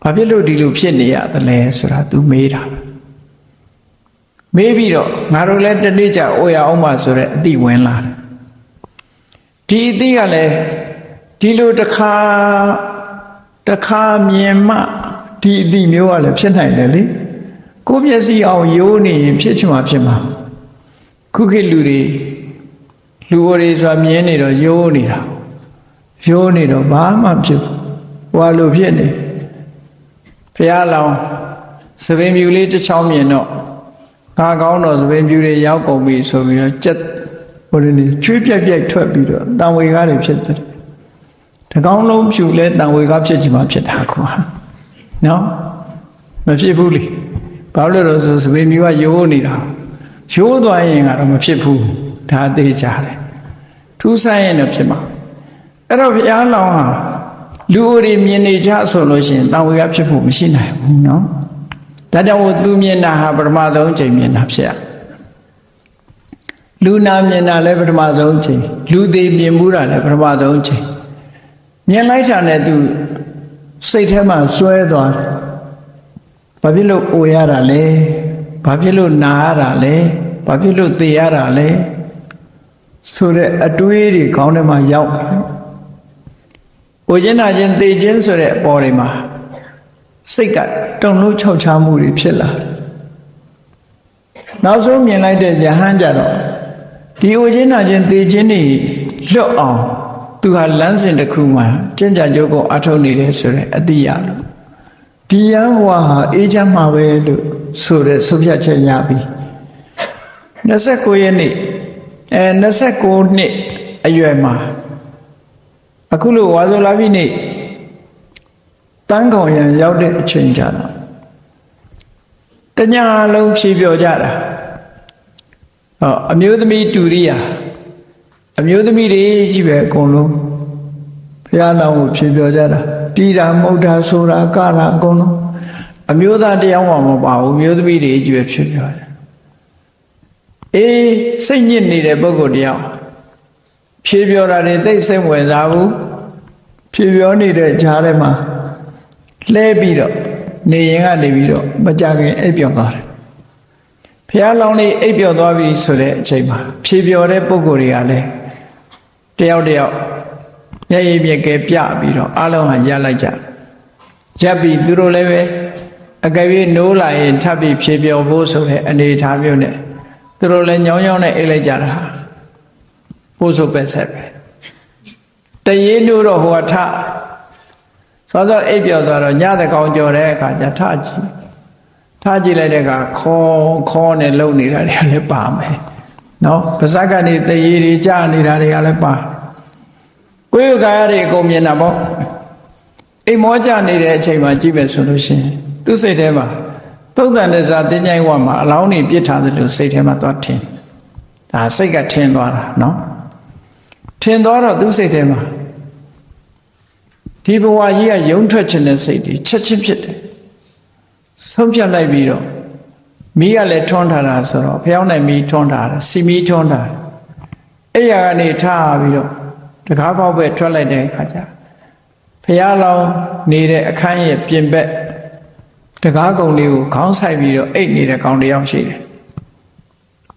ဘာဖြစ်လို့ဒီလိုဖြစ်နေရသလဲဆိုတာသူမေးတာမေးပြီးတော့ငါတို့လည်းတနေ့ကျအိုရအောင်ပါဆိုတဲ့အသိဝင်လာတယ်ဒီအသိကလည်းဒီလိုတစ်ခါမြင်မှဒီအသိမျိုးကလည်းဖြစ်နိုင်တယ်လေကိုယ်မျက်စိအောင်ရိုးနေရင်ဖြစ်ချင်မှဖြစ်မှာခုခေတ်လူတွေဆိုတာမြင်နေတော့ရိုးနေတာရိုးနေတော့ဘာမှဖြစ်ဘူးဟွာလို့ဖြစ်နေဘုရားလောင်းသပင်ပြူလေးတစ်ချောင်းမြင်တော့ငါကောင်းတော့သပင်ပြူတွေရောက်ကုန်ပြီဆိုပြီးတော့ကြက်ဟိုနေချွေးပြက်ထွက်ပြီးတော့တန်ဝေကားတွေဖြစ်တယ်တကောင်းလုံးဖြူလဲတန်ဝေကားဖြစ်ချင်မှဖြစ်တာကွာနော်မဖြစ်ဘူးလေဘာလို့လဲဆိုသပင်ပြူကရိုးနေတာရိုးသွားရင်ကတော့မဖြစ်ဘူးဒါသိကြတယ်ထူးဆန်းရင်တော့ဖြစ်မှာအဲ့တော့ဘုရားလောင်းဟာလူအိုတွေမြင်နေကြဆိုလို့ရှိရင်တန်ဝေကဖြစ်ဖို့မရှိနိုင်ဘူးနော်ဒါကြောင့်သူမြင်တာဟာပထမဆုံးအချိန်မြင်တာဖြစ်ရလူနာမြင်တာလည်းပထမဆုံးအချိန်လူသေးမြင်မှုတာလည်းပထမဆုံးအချိန်မြင်လိုက်တာနဲ့သူစိတ်ထဲမှာစွဲသွားတယ်ဘာဖြစ်လို့အိုရတာလဲဘာဖြစ်လို့နာရတာလဲဘာဖြစ်လို့သေရတာလဲဆိုတဲ့အတွေးတွေခေါင်းထဲမှာရောက်အိုခြင်းနာခြင်းသေခြင်းဆိုတဲ့အပေါ်တွေမှာစိတ်ကတုန်လှုပ်ခြောက်ခြားမှုတွေဖြစ်လာတယ်နောက်ဆုံးမြင်လိုက်တဲ့ယဟန်ကြတော့ဒီအိုခြင်းနာခြင်းသေခြင်းတွေလွတ်အောင်သူဟာလမ်းစဉ်တစ်ခုမှာကျင့်ကြံကြိုးကိုအထောက်နေတယ်ဆိုတဲ့အတိအရလို့ဒီယဟန်ဘဝဟာအေးချမ်းမှာပဲလို့ဆိုတဲ့ဆုံးဖြတ်ချက်ရပြီ29ရက်နေ့29နှစ်အရွယ်မှာအခုလိုဝါဆိုလာပြီနေ့တန်းကောင်ရံရောက်တဲ့အချိန်ကြတော့တညလုံးဖြေပြောကြတာအမျိုးသမီးတူရိယာအမျိုးသမီးတွေကြီးပဲအကုန်လုံးဘုရားလောင်းကိုဖြေပြောကြတာတီတာမုတ်တာဆိုတာကတာအကုန်လုံးအမျိုးသားတရားမှမပါဘူးမျိုးသမီးတွေကြီးပဲဖြစ်ပြောတယ်အေးစိတ်ညစ်နေတဲ့ပုဂ္ဂိုလ်တရားဖြေပြောတာတွေသိစိတ်ဝင်စားဘူးဖြေပြောနေတဲ့ဈာထဲမှာလဲပြီးတော့ နေရင်ကနေပြီးတော့မကြခင်အိပ်ပျော်သွားတယ်ဘုရားလောင်းလေးအိပ်ပျော်သွားပြီဆိုတဲ့အချိန်မှာဖြေပျော်တဲ့ပုဂ္ဂိုလ်တွေကလည်းတယောက်မျက်ရည်မြက်ကဲပြပြီးတော့အလုံးဟာရလိုက်ကြရပ်ပြီးသူတို့လည်းပဲအကယ်၍နိုးလာရင်ထပ်ပြီးဖြေပျော်ဖို့ဆိုတဲ့အနေအထားမျိုးနဲ့သူတို့လည်းညောင်းညောင်းနဲ့အိပ်လိုက်ကြတာပို့ဆိုပဲဆက်ပဲတရေနိုးတော့ဟိုကထစောစောအိပ်ပျော်သွားတော့ညသကောင်ကြော်တဲ့အခါကျထကြည့်လိုက်တဲ့အခါခေါ်နဲ့လုံနေတာတွေကလည်းပါမယ်နော်ပါဇက်ကနေတရေတွေကြာနေတာတွေကလည်းပါကိုယ်ကာယတွေအကုန်မြင်တာပေါ့အိမ်မောကြနေတဲ့အချိန်မှာကြည့်ပဲဆိုလို့ရှိရင်သူ့စိတ်ထဲမှာသုတ်တန်တဲ့ဇာတင်းကြိုင်းဝမှာအလောင်းနေပြစ်ထားသလိုစိတ်ထဲမှာသွားထင်ဒါစိတ်ကထင်သွားတာနော်ထင်သွားတော့သူ့စိတ်ထဲမှာဒီဘဝကြီးကယုံထွက်ခြင်းတဲ့စိတ်တွေချက်ချင်းဖြစ်တယ်ဆုံးဖြတ်လိုက်ပြီးတော့မိကလည်းထွန်းထားတာဆိုတော့ဖျောင်းနိုင်မိထွန်းထားတာစီမီထွန်းထားတယ်အဲ့ရကနေထားပြီးတော့တကားပေါက်ပဲထွက်လိုက်တဲ့အခါကျဖျားလောင်းနေတဲ့အခန်းရဲ့ပြင်ဘက်တကားကုံလေးကိုခေါင်းဆိုင်ပြီးတော့အိတ်နေတဲ့ကောင်တစ်ယောက်ရှိတယ်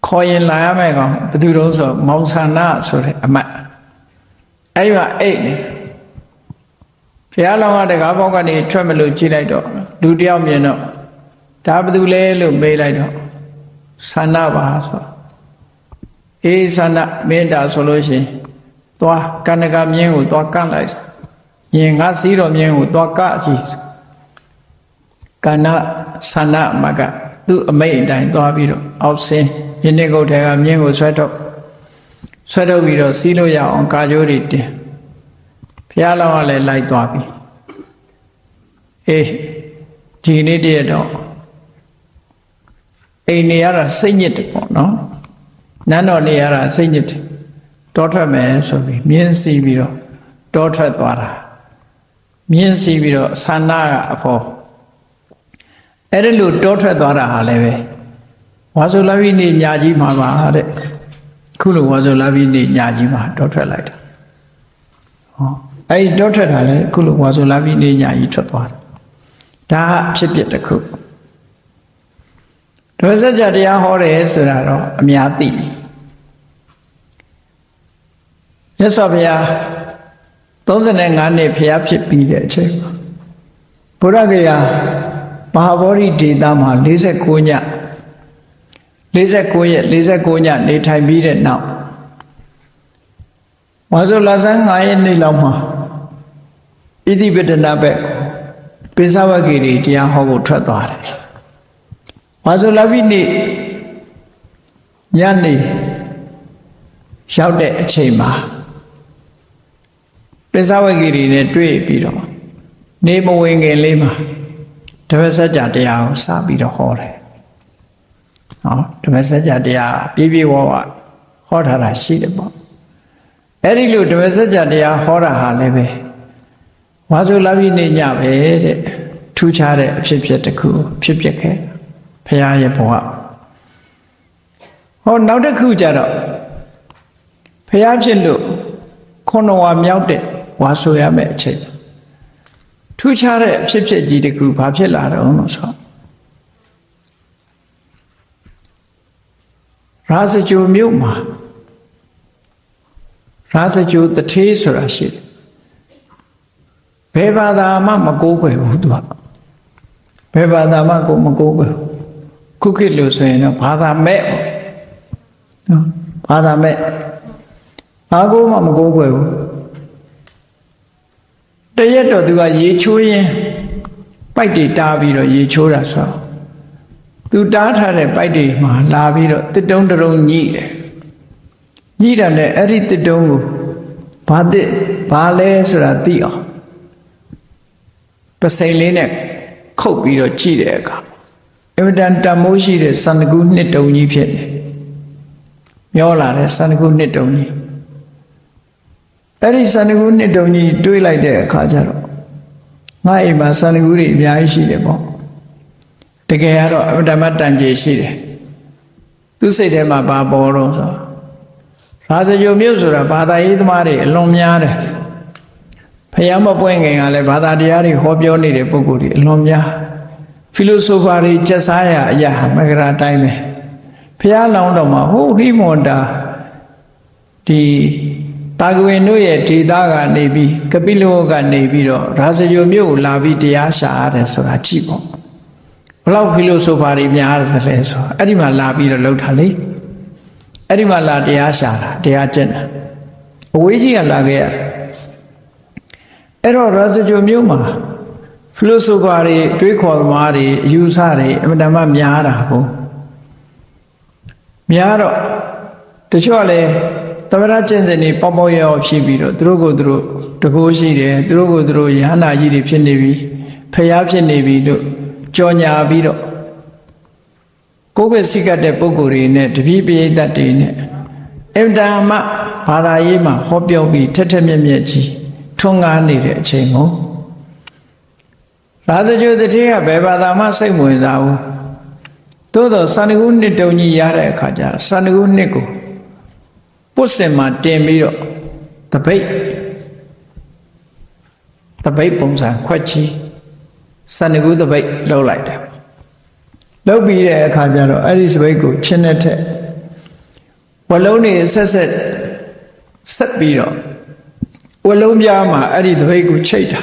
ခေါ်ရင်လာရမယ့်ကောင်ဘယ်သူတုံးဆိုမောင်ဆန္ဒဆိုတဲ့အမတ်အဲ့မှာအိတ်နေဘုရားလောင်းကတကားပေါက်ကနေထွက်မလို့ကြည့်လိုက်တော့လူတယောက်မြင်တော့ဒါဘယ်သူလဲလို့မေးလိုက်တော့ဆန္ဒပါဆိုအေးဆန္ဒမင်းတာဆိုလို့ရှိရင်သွားကန္နကမြင်းကိုသွားကန့်လိုက်မြင်ငါစီးတော်မြင်းကိုသွားကကြည့်ကန္နဆန္ဒမကသူ့အမိတ်အတိုင်းသွားပြီးတော့အောက်ဆင်းယနေ့ကုတ်ထဲကမြင်းကိုဆွဲထုတ်ပြီးတော့စီးလို့ရအောင်ကာကြိုးတွေတင်ဘုရားလောင်းကလည်းလိုက်သွားပြီအေးဒီနေ့တည်းတော့အိမ်နေရတာစိတ်ညစ်တယ်ပေါ့နော်နန်းတော်နေရတာစိတ်ညစ်တယ်တောထွက်မယ်ဆိုပြီးမြင်းစီးပြီးတော့တောထွက်သွားတာမြင်းစီးပြီးတော့ဆန္ဒကအဖို့အဲ့ဒါလို့တောထွက်သွားတာဟာလည်းပဲဝါဆိုလာပြီးနေညာကြီးမှာပါတဲ့ခုလိုဝါဆိုလာပြီးနေညာကြီးမှာတောထွက်လိုက်တာဟောအဲ့ဒီတောထွက်တာလည်းခုလိုဝါဆိုလာပြီးနေညာကြီးထွက်သွားတာဒါဖြစ်ဖြစ်တစ်ခုဒုစကြတရားဟောတယ်ဆိုတာတော့အများသိပြီမြတ်စွာဘုရား35နှစ်ဘုရားဖြစ်ပြီးတဲ့အချိန်မှာဘုရားကရာမဟာဗောဓိဒေသမှာ49ညနေထိုင်ပြီးတဲ့နောက်ဝါဆိုလာဆန်း9ရက်နေ့လောက်မှာဣတိပတနာဘက်ပိဿဝဂီတွေတရားဟောဖို့ထွက်သွားတယ်ဝါဆိုလာပြီးနေ့ညနေရောက်တဲ့အချိန်မှာပိဿဝဂီတွေနဲ့တွေ့ပြီးတော့နေမဝင်ခင်လေးမှာဓမ္မစကြာတရားကိုစပြီးတော့ဟောတယ်။ဟောဓမ္မစကြာတရားပြည့်ပြည့်ဝဝဟောထားတာရှိတယ်ပေါ့။အဲ့ဒီလိုဓမ္မစကြာတရားဟောတာဟာလည်းပဲဝါဆိုလာပြီးနေညပဲတဲ့ထူးခြားတဲ့အဖြစ်တစ်ခုဖြစ်ခဲ့ဘုရားရဲ့ဘဝ။ဟောနောက်တစ်ခုကြတော့ဘုရားဖြစ်လို့9ဝါမြောက်တဲ့ဝါဆိုရမယ့်အချိန်ထူးခြားတဲ့အဖြစ်ကြီးတစ်ခုဘာဖြစ်လာတော့လို့ဆိုရာဇဂိုမြို့မှာရာဇဂိုတထေးဆိုတာရှိတယ်ဘယ်ဘာသာမှမကိုးကွယ်ဘူးသူကဘယ်ဘာသာမှကိုမကိုးကွယ်ခုခေတ်လို့ဆိုရင်တော့ဘာသာမဲ့နော်ဘာသာမဲ့ဘာကိုမှမကိုးကွယ်ဘူးတရက်တော့သူကရေချိုးရင်ပိုက်တွေတားပြီးတော့ရေချိုးတာဆိုသူတားထားတဲ့ပိုက်တွေမှာလာပြီးတော့တစ်တုံးတုံးညှိတယ်ညှိတယ်နဲ့အဲ့ဒီတစ်တုံးကိုဘာလဲဆိုတာသိအောင်ပစိန်လေးနဲ့ခုတ်ပြီးတော့ကြည့်တဲ့အခါအင်မတန်တန်မိုးရှိတဲ့စန္ဒကူနှစ်တုံကြီးဖြစ်နေမျောလာတဲ့စန္ဒကူနှစ်တုံကြီးအဲ့ဒီစန္ဒကူနှစ်တုံကြီးတွေးလိုက်တဲ့အခါကျတော့ငါအိမ်မှာစန္ဒကူတွေအများကြီးရှိတယ်ပေါ့တကယ်ကတော့အတ္တမတန်ကြေရှိတယ်သူစိတ်ထဲမှာဘာပေါ်တော့ဆိုရာဇဂိုမြို့ဆိုတာဘာသာရေးသမားတွေအလွန်များတယ်ဖယားမပွင့်ခင်ကလည်းဘာသာတရားတွေဟောပြောနေတဲ့ပုဂ္ဂိုလ်တွေအလွန်များ philosopher တွေချက်စားရအရာမကရာတိုင်းပဲဖျားလောင်းတော့မှာဟိုဟိမွန်တာဒီတာကဝင်တို့ရဲ့ဒေတာကနေပြီးကပိလဝကနေပြီးတော့ရာဇဂိုမြို့ကိုလာပြီးတရားရှာရတယ်ဆိုတာကြည့်ပေါ့ဘလောက် philosopher တွေများတယ်လဲဆိုအဲ့ဒီမှာလာပြီးတော့လောက်တာလေအဲ့ဒီမှာလာတရားရှာတာတရားကျင့်တာအဝေးကြီးကလာခဲ့ရအဲ့တော့ရာဇဂိုမြို့မှာphilosopher တွေတွေးခေါ်သမားတွေအယူဆတွေအမှန်တမ်းများတာပေါ့များတော့တချို့လည်းသမထကျင့်စဉ်တွေပေါပေါရောဖြစ်ပြီးတော့သူတို့ကိုသူတို့တကိုးရှိတယ်သူတို့ကိုသူတို့ယဟနာကြီးတွေဖြစ်နေပြီဖျားဖြစ်နေပြီလို့ကြော်ညာပြီးတော့ကိုယ်ပဲစိတ်ကတဲ့ပုဂ္ဂိုလ်တွေနဲ့တပည့်ပိဋကတ်တွေနဲ့အင်တာမဘာသာရေးမှာဟောပြောပြီးထက်ထက်မြက်မြက်ကြီးထွန်းကားနေတဲ့အချိန်ကိုရာဇဂိုတတိယဘယ်ဘာသာမှစိတ်ဝင်စားဘူးသို့တော့စန္ဒကုနှစ်တုံကြီးရတဲ့အခါကျစန္ဒကုနှစ်ကိုပုစင်မှာတင်ပြီးတော့တပိတ်ပုံစံခွက်ချီစန္ဒကုတပိတ်လှုပ်လိုက်တယ်လှုပ်ပြီးတဲ့အခါကျတော့အဲ့ဒီစပိတ်ကိုချင်းနဲ့ထက်ဝလုံးတွေဆက်ပြီးတော့ဝလုံးပြားမှာအဲ့ဒီတပိတ်ကိုချိတ်တာ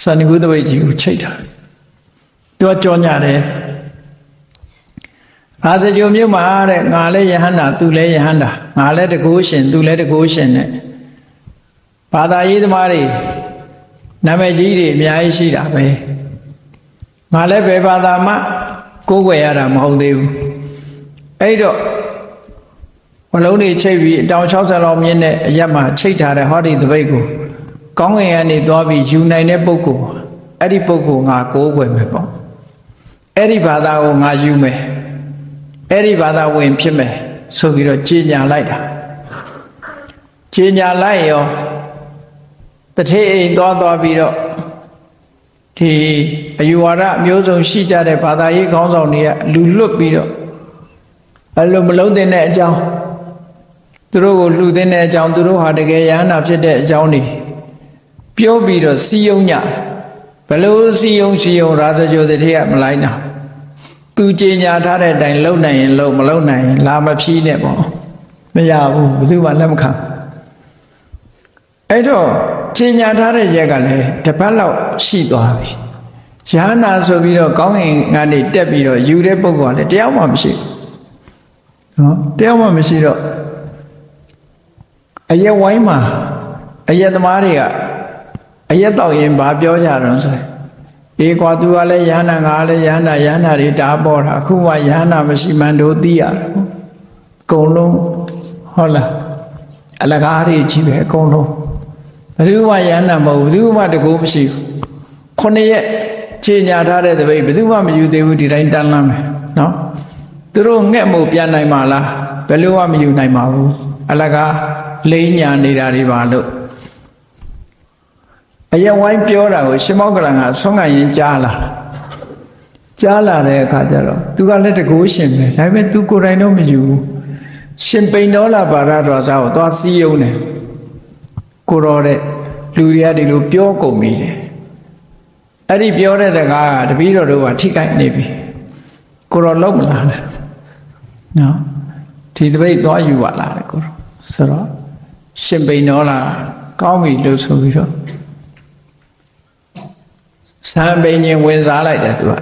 စန္ဒကုတပိတ်ကြီးကိုချိတ်တာတော့ကြောညတယ်ရာဇဂိုမြို့မှာတဲ့ငါလည်းယဟန္တာသူလည်းယဟန္တာငါလည်းတကိုးရှင်သူလည်းတကိုးရှင်နဲ့ဘာသာရေးသမားတွေနာမည်ကြီးတွေအများကြီးရှိတာပဲငါလည်းဘယ်ဘာသာမှကိုးကွယ်ရတာမဟုတ်သေးဘူးအဲ့တော့ဝလုံးတွေချိတ်ပြီးအတောင်60လောက်မြင့်တဲ့အရက်မှာချိတ်ထားတဲ့ဟောဒီတပိတ်ကိုကောင်းကင်ကနေသွားပြီးယူနိုင်တဲ့ပုဂ္ဂိုလ်အဲ့ဒီပုဂ္ဂိုလ်ငါကိုးကွယ်မယ်ပေါ့အဲ့ဒီဘာသာကိုငါယူမယ်အဲ့ဒီဘာသာဝင်ဖြစ်မယ်ဆိုပြီးတော့ကြေညာလိုက်တာကြေညာလိုက်ရောတထေအိမ်သွားပြီးတော့ဒီအယူဝါဒအမျိုးစုံရှိကြတဲ့ဘာသာရေးခေါင်းဆောင်တွေကလူလွတ်ပြီးတော့အဲ့လိုမလုံးတဲ့အကြောင်းသူတို့ကိုလှူတဲ့အကြောင်းသူတို့ဟာတကယ်ယဟနာဖြစ်တဲ့အကြောင်းတွေပြောပြီးတော့စီယုံညဘယ်လိုစီယုံရာဇဂိုတထေကမလိုက်တာသူကြေညာထားတဲ့အတိုင်းလုံနိုင်ရင်လုံမလုံနိုင်ရင်လာမဖြီးနဲ့ပေါ့မရဘူးဘယ်သူမှလက်မခံအဲ့တော့ကြေညာထားတဲ့ရက်ကလည်းတစ်ပတ်လောက်ရှိသွားပြီယဟနာဆိုပြီးတော့ကောင်းကင်ကနေတက်ပြီးတော့ယူတဲ့ပုဂ္ဂိုလ်ကလည်းတယောက်မှမရှိဘူးနော်တယောက်မှမရှိတော့အရက်ဝိုင်းမှာအရက်သမားတွေကအရက်တောက်ရင်ဘာပြောကြတော့ဆိုအေးကွာသူကလည်းယဟနာငါလည်းယဟနာတွေတားပေါ်တာအခုမှယဟနာမရှိမှန်တို့သိရအကုန်လုံးဟုတ်လားအလကားတွေကြီးပဲအကုန်လုံးဘယ်သူမှယဟနာမဟုတ်ဘူးဘယ်သူမှတကူမရှိဘူး9ရက်ခြေညာထားတဲ့တပိတ်ဘယ်သူမှမယူသေးဘူးဒီတိုင်းတန်းလမ်းမယ်နော်သူတို့ငှက်မို့ပြန်နိုင်မှာလားဘယ်လိုမှမယူနိုင်ပါဘူးအလကားလိမ့်ညာနေတာတွေပါလို့အရက်ဝိုင်းပြောတာကိုရှင်မောကလန်ကဆုံးခံရင်ကြားလာတဲ့အခါကျတော့သူကလည်းတကိုးရှင်ပဲဒါပေမဲ့သူကိုယ်တိုင်တော့မယူဘူးရှင်ပိန်တော်လာပါရတော်စားကိုသွားစီးယုံတယ်ကိုတော်တဲ့လူတွေကဒီလိုပြောကုန်ပြီတယ်အဲ့ဒီပြောတဲ့စကားကတပည့်တော်တို့ကထိခိုက်နေပြီကိုတော်လုံးမလားလဲနော်ဒီတပိတ်သွားယူပါလားကိုတော်ဆိုတော့ရှင်ပိန်တော်လာကောင်းပြီလို့ဆိုပြီးတော့စံပိန်ရင်ဝင်စားလိုက်တယ်သူက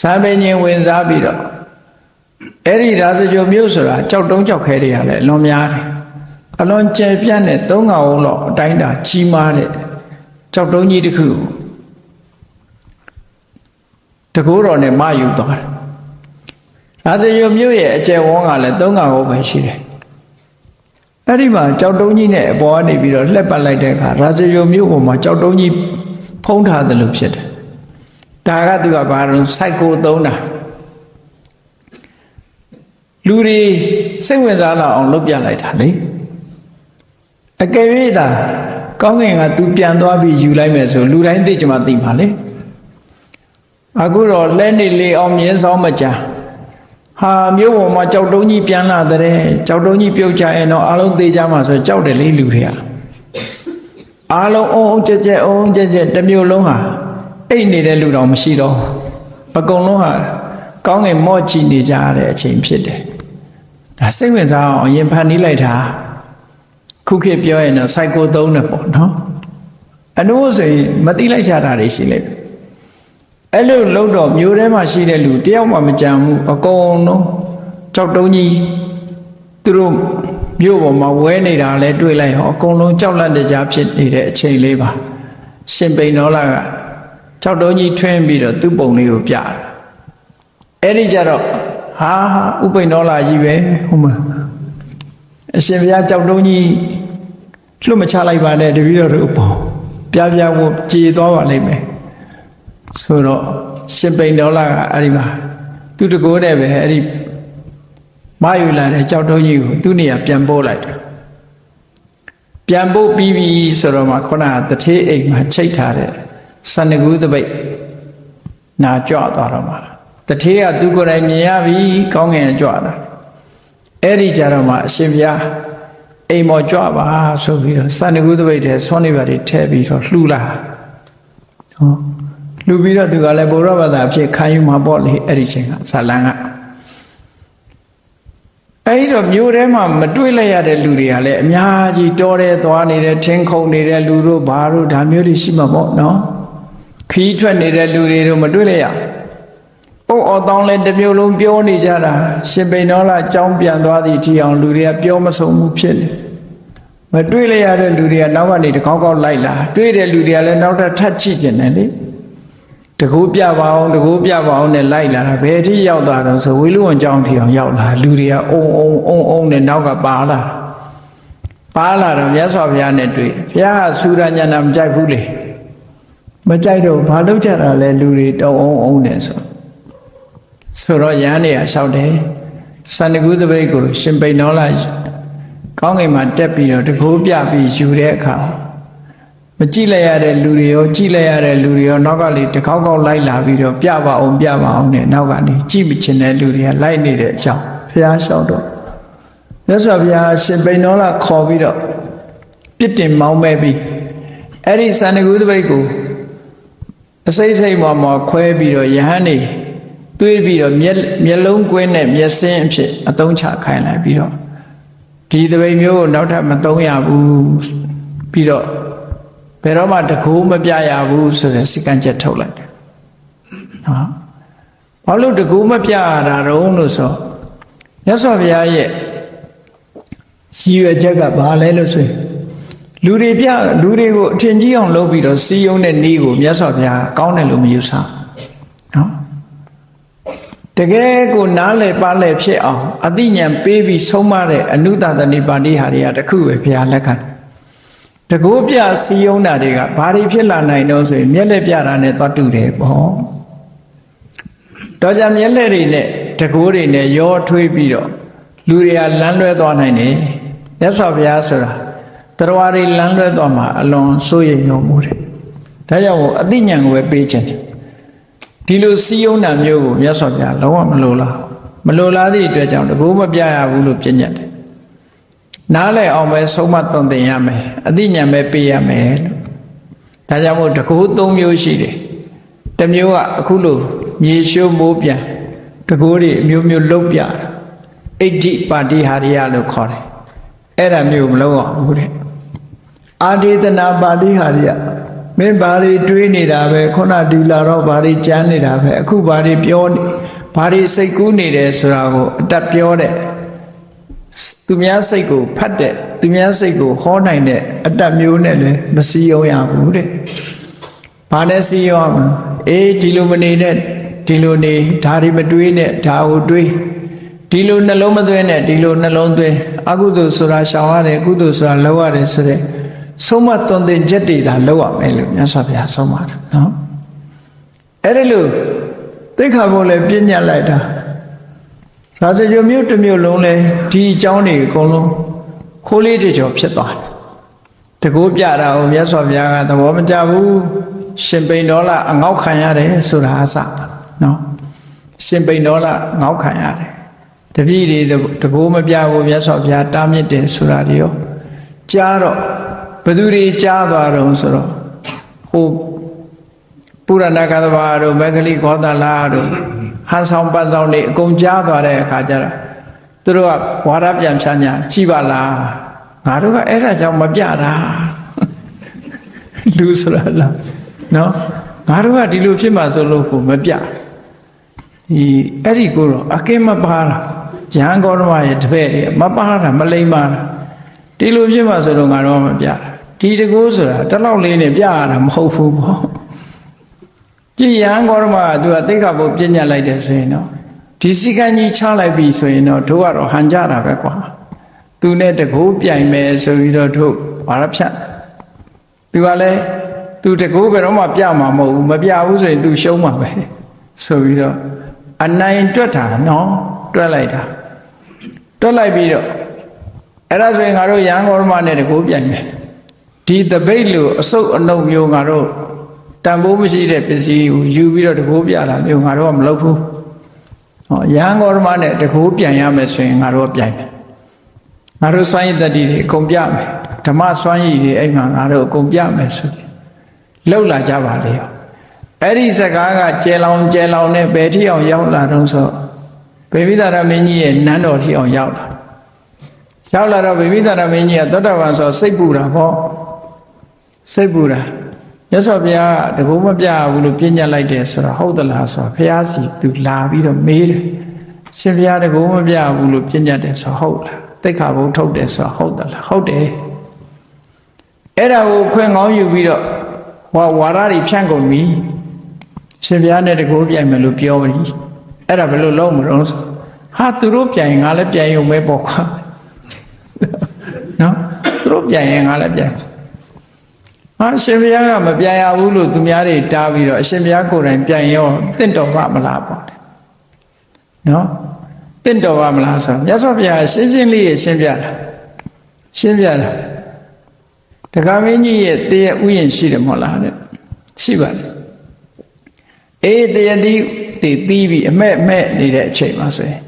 စံပိန်ရင်ဝင်စားပြီးတော့အဲ့ဒီရာဇဂိုမြို့ဆိုတာကြောက်တုံးကြောက်ခဲတွေရတယ်အလွန်များတယ်အလွန်ကျယ်ပြန့်တဲ့3 កောင်လောက်အတိုင်းတာကြီးမားတဲ့ကြောက်တုံးကြီးတစ်ခုတကိုးတော်နဲ့မယူသွားတယ်ရာဇဂိုမြို့ရဲ့အကျယ်ဝန်းကလည်း3 កောင်ပဲရှိတယ်အဲ့ဒီမှာကြောက်တုံးကြီးနဲ့အပေါ်ကနေပြီးတော့လှက်ပတ်လိုက်တဲ့အခါရာဇဂိုမြို့ပေါ်မှာကြောက်တုံးကြီးဖုံးထားတယ်လို့ဖြစ်တယ်ဒါကသူကဘာလို့စိုက်ကိုသုံးတာလူတွေစိတ်ဝင်စားလောက်အောင်လုပ်ပြလိုက်တာလေအကယ်၍သာကောင်းကင်ကသူပြန်သွားပြီးယူလိုက်မယ်ဆိုလူတိုင်းသိကြမှာသိပါလေအခုတော့လဲနေလေအောင်မြင်းဆောင်မကြဟာမြို့ပေါ်မှာကြောက်တုံးကြီးပြန်လာတဲ့ကြောက်တုံးကြီးပြုတ်ချရင်တော့အလုံးသေးကြမှာဆိုကြောက်တယ်လေလူတွေကအားလုံးအုံကြက်တစ်မျိုးလုံးဟာ အိတ်နေတဲ့လူတော်မရှိတော့အကုန်လုံးဟာကောင်းငင်မော့ကြည့်နေကြရတဲ့အချိန်ဖြစ်တယ်ဒါစိတ်ဝင်စားအောင်ရင်ဖန်တီးလိုက်တာခုခေတ်ပြောရင်တော့ psycho သုံးတယ်ပေါ့နော်အနိုးဆိုရင်မသိလိုက်ကြတာတွေရှိလိုက်အဲ့လိုလုံးတော့မျိုးထဲမှာရှိတဲ့လူတယောက်မှမကြံဘူးအကုန်လုံးကြောက်တုံးကြီးသူတို့မြို့ပေါ်မှာဝဲနေတာလဲတွေ့လိုက်ဟောအကုန်လုံးကြောက်လန့်တကြားဖြစ်နေတဲ့အချိန်လေးပါရှင်ပိန်တော်လာကကြောက်တုံးကြီးထွင်းပြီးတော့သူ့ပုံလေးကိုပြတယ်အဲ့ဒီကြတော့ဟာဥပိန်တော်လာကြီးပဲဟုတ်မအရှင်ဘုရားကြောက်တုံးကြီးလွတ်မချလိုက်ပါနဲ့တပည့်တော်တို့ပေါ့ပြပြဖို့ကြည်သွားပါလိမ့်မယ်ဆိုတော့ရှင်ပိန်တော်လာကအဲ့ဒီမှာသူတကိုးတဲ့ပဲအဲ့ဒီမယူလာတဲ့ကြောက်တုံးကြီးကိုသူ့နေရာပြန်ပို့လိုက်တယ်ပြန်ပို့ပြီးပြီဆိုတော့မှခုနကတထေးအိမ်မှာချိတ်ထားတဲ့စန္ဒကူးတပိတ်နာကြွသွားတော့မှတထေးကသူကိုယ်တိုင်မြင်ရပြီကောင်းငင်ကြွတာအဲ့ဒီကြတော့မှအရှင်ဘုရားအိမ်မော်ကြွပါဆိုပြီးတော့စန္ဒကူးတပိတ်ထဲဆွမ်းနေပါတွေထည့်ပြီးတော့လှူလာဟောလှူပြီးတော့သူကလည်းဘုရားဘာသာဖြစ်ခံယူမှာပေါ့လေအဲ့ဒီချိန်ကဇာလန်ကအဲ့ဒီတော့မြို့ထဲမှာမတွေ့လိုက်ရတဲ့လူတွေကလည်းအများကြီးတောထဲသွားနေတဲ့ထင်းခုန်နေတဲ့လူတို့ဘာတို့ဒါမျိုးတွေရှိမှာပေါ့နော်ခီးထွက်နေတဲ့လူတွေတို့မတွေ့လိုက်ရပုတ်အော်တောင်းလဲတစ်မျိုးလုံးပြောနေကြတာရှင်ပိန်တော်လာကြောင်းပြန်သွားသည့်အထိအောင်လူတွေကပြောမဆုံးဘူးဖြစ်နေမတွေ့လိုက်ရတဲ့လူတွေကနောက်ကနေတကောက်ကောက်လိုက်လာတွေ့တဲ့လူတွေကလည်းနောက်ထပ်ထပ်ချိကျင်တယ်လေတကူပြပါအောင်နဲ့လိုက်လာတာဘယ်အထိရောက်သွားတော့ဆိုဝေလူဝန်ကျောင်းထီအောင်ရောက်လာလူတွေကအုံနဲ့နောက်ကပါလာတော့မြတ်စွာဘုရားနဲ့တွေ့ဘုရားကဆူရညနာမကြိုက်ဘူးလေမကြိုက်တော့ဘာလုပ်ကြတာလဲလူတွေတုံအုံနဲ့ဆိုတော့ရဟန်းတွေကလျှောက်တယ်စန္ဒကူးတပိတ်ကိုရှင်ပိန်တော်လာကောင်းကင်မှာတက်ပြီးတော့တကူပြပြီးယူတဲ့အခါမကြည့်လိုက်ရတဲ့လူတွေရောကြည့်လိုက်ရတဲ့လူတွေရောနောက်ကလေတကောက်ကောက်လိုက်လာပြီးတော့ပြပါအောင်နဲ့နောက်ကနေကြည့်မချင်တဲ့လူတွေကလိုက်နေတဲ့အကြောင်းဘုရားလျှောက်တော့မြတ်စွာဘုရားရှင်ပိန်တော်လာခေါ်ပြီးတော့ပြစ်တင်မောင်းမဲ့ပြီးအဲ့ဒီစန္ဒကူးတပိတ်ကိုအစိမ့်စိမ့်မော်ခွဲပြီးတော့ယဟန်နေတွေးပြီးတော့မျက်လုံးကွင်းနဲ့မျက်စင်းအဖြစ်အသုံးချခိုင်းလိုက်ပြီးတော့ဒီတပိတ်မျိုးကိုနောက်ထပ်မသုံးရဘူးပြီးတော့ဘယ်တော့မှတကူမပြရဘူးဆိုတဲ့စိတ်ကံချက်ထုတ်လိုက်တယ်နော်ဘာလို့တကူမပြရတာတော့လို့ဆိုမြတ်စွာဘုရားရဲ့ရည်ရွယ်ချက်ကဘာလဲလို့ဆိုရင်လူတွေကိုအထင်ကြီးအောင်လုပ်ပြီးတော့စီယုံတဲ့နေ့ကိုမြတ်စွာဘုရားကောင်းတယ်လို့မယူဆနော်တကယ်ကိုနားလည်ပါလဲဖြစ်အောင်အသိဉာဏ်ပေးပြီးဆုံးမတဲ့အနုတသနိပါဠိဟာတွေကတခုပဲဘုရားလက်ခံတကူပြစီယုံတာတွေကဘာတွေဖြစ်လာနိုင်တော့ဆိုရင်မျက်လက်ပြတာနဲ့သွားတူတယ်ပေါ့တော့ကြမျက်လက်တွေနဲ့တကူတွေနဲ့ရောထွေးပြီးတော့လူတွေကလမ်းလွဲသွားနိုင်တယ်မြတ်စွာဘုရားဆိုတာတရားတွေလမ်းလွဲသွားမှာအလွန်စိုးရိမ်ရောမှုတယ်ဒါကြောင့်အသိဉာဏ်ကိုပဲပေးခြင်းဒီလိုစီယုံတာမျိုးကိုမြတ်စွာဘုရားလုံးဝမလိုလားသည့်အတွက်ကြောင့်တကူမပြရဘူးလို့ပြညတ်တယ်နားလည်အောင်ပဲဆုံးမသွန်သင်ရမယ်အသိဉာဏ်ပဲပေးရမယ်လို့ဒါကြောင့်မို့တကူ၃မျိုးရှိတယ်တစ်မျိုးကအခုလိုမြေရှိုးမိုးပြန်တကူတွေအမျိုးမျိုးလုံးပြအဋ္ဌိပါတိဟာရိယလို့ခေါ်တယ်အဲ့ဒါမျိုးမလုံးအောင်ဘူးတဲ့အာဒေသနာပါတိဟာရိယမင်းဘာတွေတွေးနေတာပဲခုနဒီလာတော့ဘာတွေကြမ်းနေတာပဲအခုဘာတွေပြောနေဘာတွေစိတ်ကူးနေတယ်ဆိုတာကိုအတတ်ပြောတဲ့သူများစိတ်ကိုဖတ်တဲ့သူများစိတ်ကိုဟောနိုင်တဲ့အတ္တမျိုးနဲ့လည်းမစည်းရုံးရဘူးတဲ့။ဘာနဲ့စည်းရုံးရမလဲ။အေးဒီလိုမနေနဲ့ဒီလိုနေဒါတွေမတွေးနဲ့ဒါကိုတွေးဒီလိုနှလုံးမသွင်းနဲ့ဒီလိုနှလုံးသွင်းအကုသိုလ်ဆိုတာရှောင်ရတယ်ကုသိုလ်ဆိုတာလုပ်ရတယ်ဆိုတဲ့ဆုံးမသွန်သင်ချက်တွေသာလုပ်ရမယ်လို့မြတ်စွာဘုရားဆုံးမတာနော်။အဲ့ဒီလိုသိက္ခာပုဒ်လည်းပြညတ်လိုက်တာရာဇဂိုမြို့တစ်မြို့လုံးလဲဒီအကြောင်းတွေအကုန်လုံးခိုးလေးတကြောဖြစ်သွားတယ်တကူပြတာကိုမြတ်စွာဘုရားကသဘောမကျဘူးရှင်ပိန်တော်လာအငေါက်ခံရတယ်ဆိုတာအစနော်ရှင်ပိန်တော်လာငေါက်ခံရတယ်တပည့်တွေတကူမပြဘူးမြတ်စွာဘုရားတားမြစ်တယ်ဆိုတာတွေရောကြားတော့ဘယ်သူတွေကြားသွားတော့ဆိုတော့ဟို ပုရဏကသဘာတို့မဂ္ဂလိဂောသလာတို့ဟန်ဆောင်ပန်းဆောင်တွေအကုန်ကြားသွားတဲ့အခါကျတော့သူတို့ကဝါဒပြန်ဖြန်းညာကြည်ပါလားငါတို့ကအဲ့ဒါကြောင့်မပြတာလူဆိုတာလားနော်ငါတို့ကဒီလိုဖြစ်မှဆိုလို့ကိုမပြဒီအဲ့ဒီကိုတော့အကင်းမပါလားရဟန်းဂေါတမရဲ့တပည့်တွေမပါတာမလိမ္မာတာဒီလိုဖြစ်မှဆိုတော့ငါတို့မပြတာဒီတကူဆိုတာတလောက်လေးနဲ့ပြရတာမဟုတ်ဘူးပေါ့ကြည်ရဟန်းဂေါတမကသူကသိက္ခာပုဒ်ပြညတ်လိုက်တယ်ဆိုရင်တော့ဒီစီကံကြီးချလိုက်ပြီဆိုရင်တော့တို့ကတော့ဟန်ကြတာပဲကွာသူနဲ့တကူပြိုင်မယ်ဆိုပြီးတော့တို့ဘာရဖြတ်သူကလည်းသူတကူဘယ်တော့မှပြမှာမဟုတ်ဘူးမပြဘူးဆိုရင်သူရှုံးမှာပဲဆိုပြီးတော့အနိုင်တွက်တာနော်တွက်လိုက်တာတွက်လိုက်ပြီးတော့အဲ့ဒါဆိုရင်ငါတို့ရဟန်းဂေါတမနဲ့တကူပြိုင်မယ်ဒီတပိတ်လိုအစုပ်အနှုတ်မျိုးငါတို့တန်ဖိုးမရှိတဲ့ပစ္စည်းကိုယူပြီးတော့တကူပြတာမျိုးငါတို့ကမလုပ်ဘူးဟောရဟန်းဂေါတမနဲ့တကူပြိုင်ရမယ်ဆိုရင်ငါတို့ပြိုင်မယ်ငါတို့စွမ်းရည်တတ္တိတွေအကုန်ပြမယ်ဓမ္မစွမ်းရည်တွေအဲ့မှာငါတို့အကုန်ပြမယ်ဆိုပြီးလှုပ်လာကြပါလေအဲ့ဒီစကားကကျဲလောင်နဲ့ဘယ်ထိအောင်ရောက်လာတော့ဆိုဗေမိသာရမင်းကြီးရဲ့နန်းတော်ထိအောင်ရောက်လာတော့ဗေမိသာရမင်းကြီးကသောတာပန်ဆိုစိတ်ပူတာပေါ့စိတ်ပူတာမြတ်စွာဘုရားကတကူမပြဘူးလို့ပြညတ်လိုက်တယ်ဆိုတော့ဟုတ်သလားဆိုတော့ဘုရားစီသူလာပြီးတော့မေးတယ်ရှင်ဘုရားတကူမပြဘူးလို့ပြညတ်တယ်ဆိုဟုတ်လားသိက္ခာပုဒ်ထုတ်တယ်ဆိုဟုတ်သလားဟုတ်တယ်အဲ့ဒါကိုခွင့်ကောင်းယူပြီးတော့ဝါရတွေဖြန့်ကုန်ပြီရှင်ဘုရားနဲ့တကူပြိုင်မယ်လို့ပြောပြီအဲ့ဒါဘယ်လိုလုပ်မလို့ဆိုဟာသူတို့ပြိုင်ငါလည်းပြိုင်ရုံပဲပေါ့ကွာနော်သူတို့ပြိုင်ရင်ငါလည်းပြိုင်ဟာရှင်ဘုရားကမပြိုင်ရဘူးလို့သူများတွေတားပြီးတော့အရှင်ဘုရားကိုယ်တိုင်ပြိုင်ရောတင့်တော်ပါမလားပေါ့နော်တင့်တော်ပါမလားဆိုမြတ်စွာဘုရားရှင်းရှင်းလေးရရှင်းပြတာတက္ကမင်းကြီးရဲ့တရားဥယျာဉ်ရှိတယ်မဟုတ်လားတဲ့ရှိပါတယ်အေးတရားတိတီးပြီးအမဲ့နေတဲ့အချိန်မှာဆိုရင်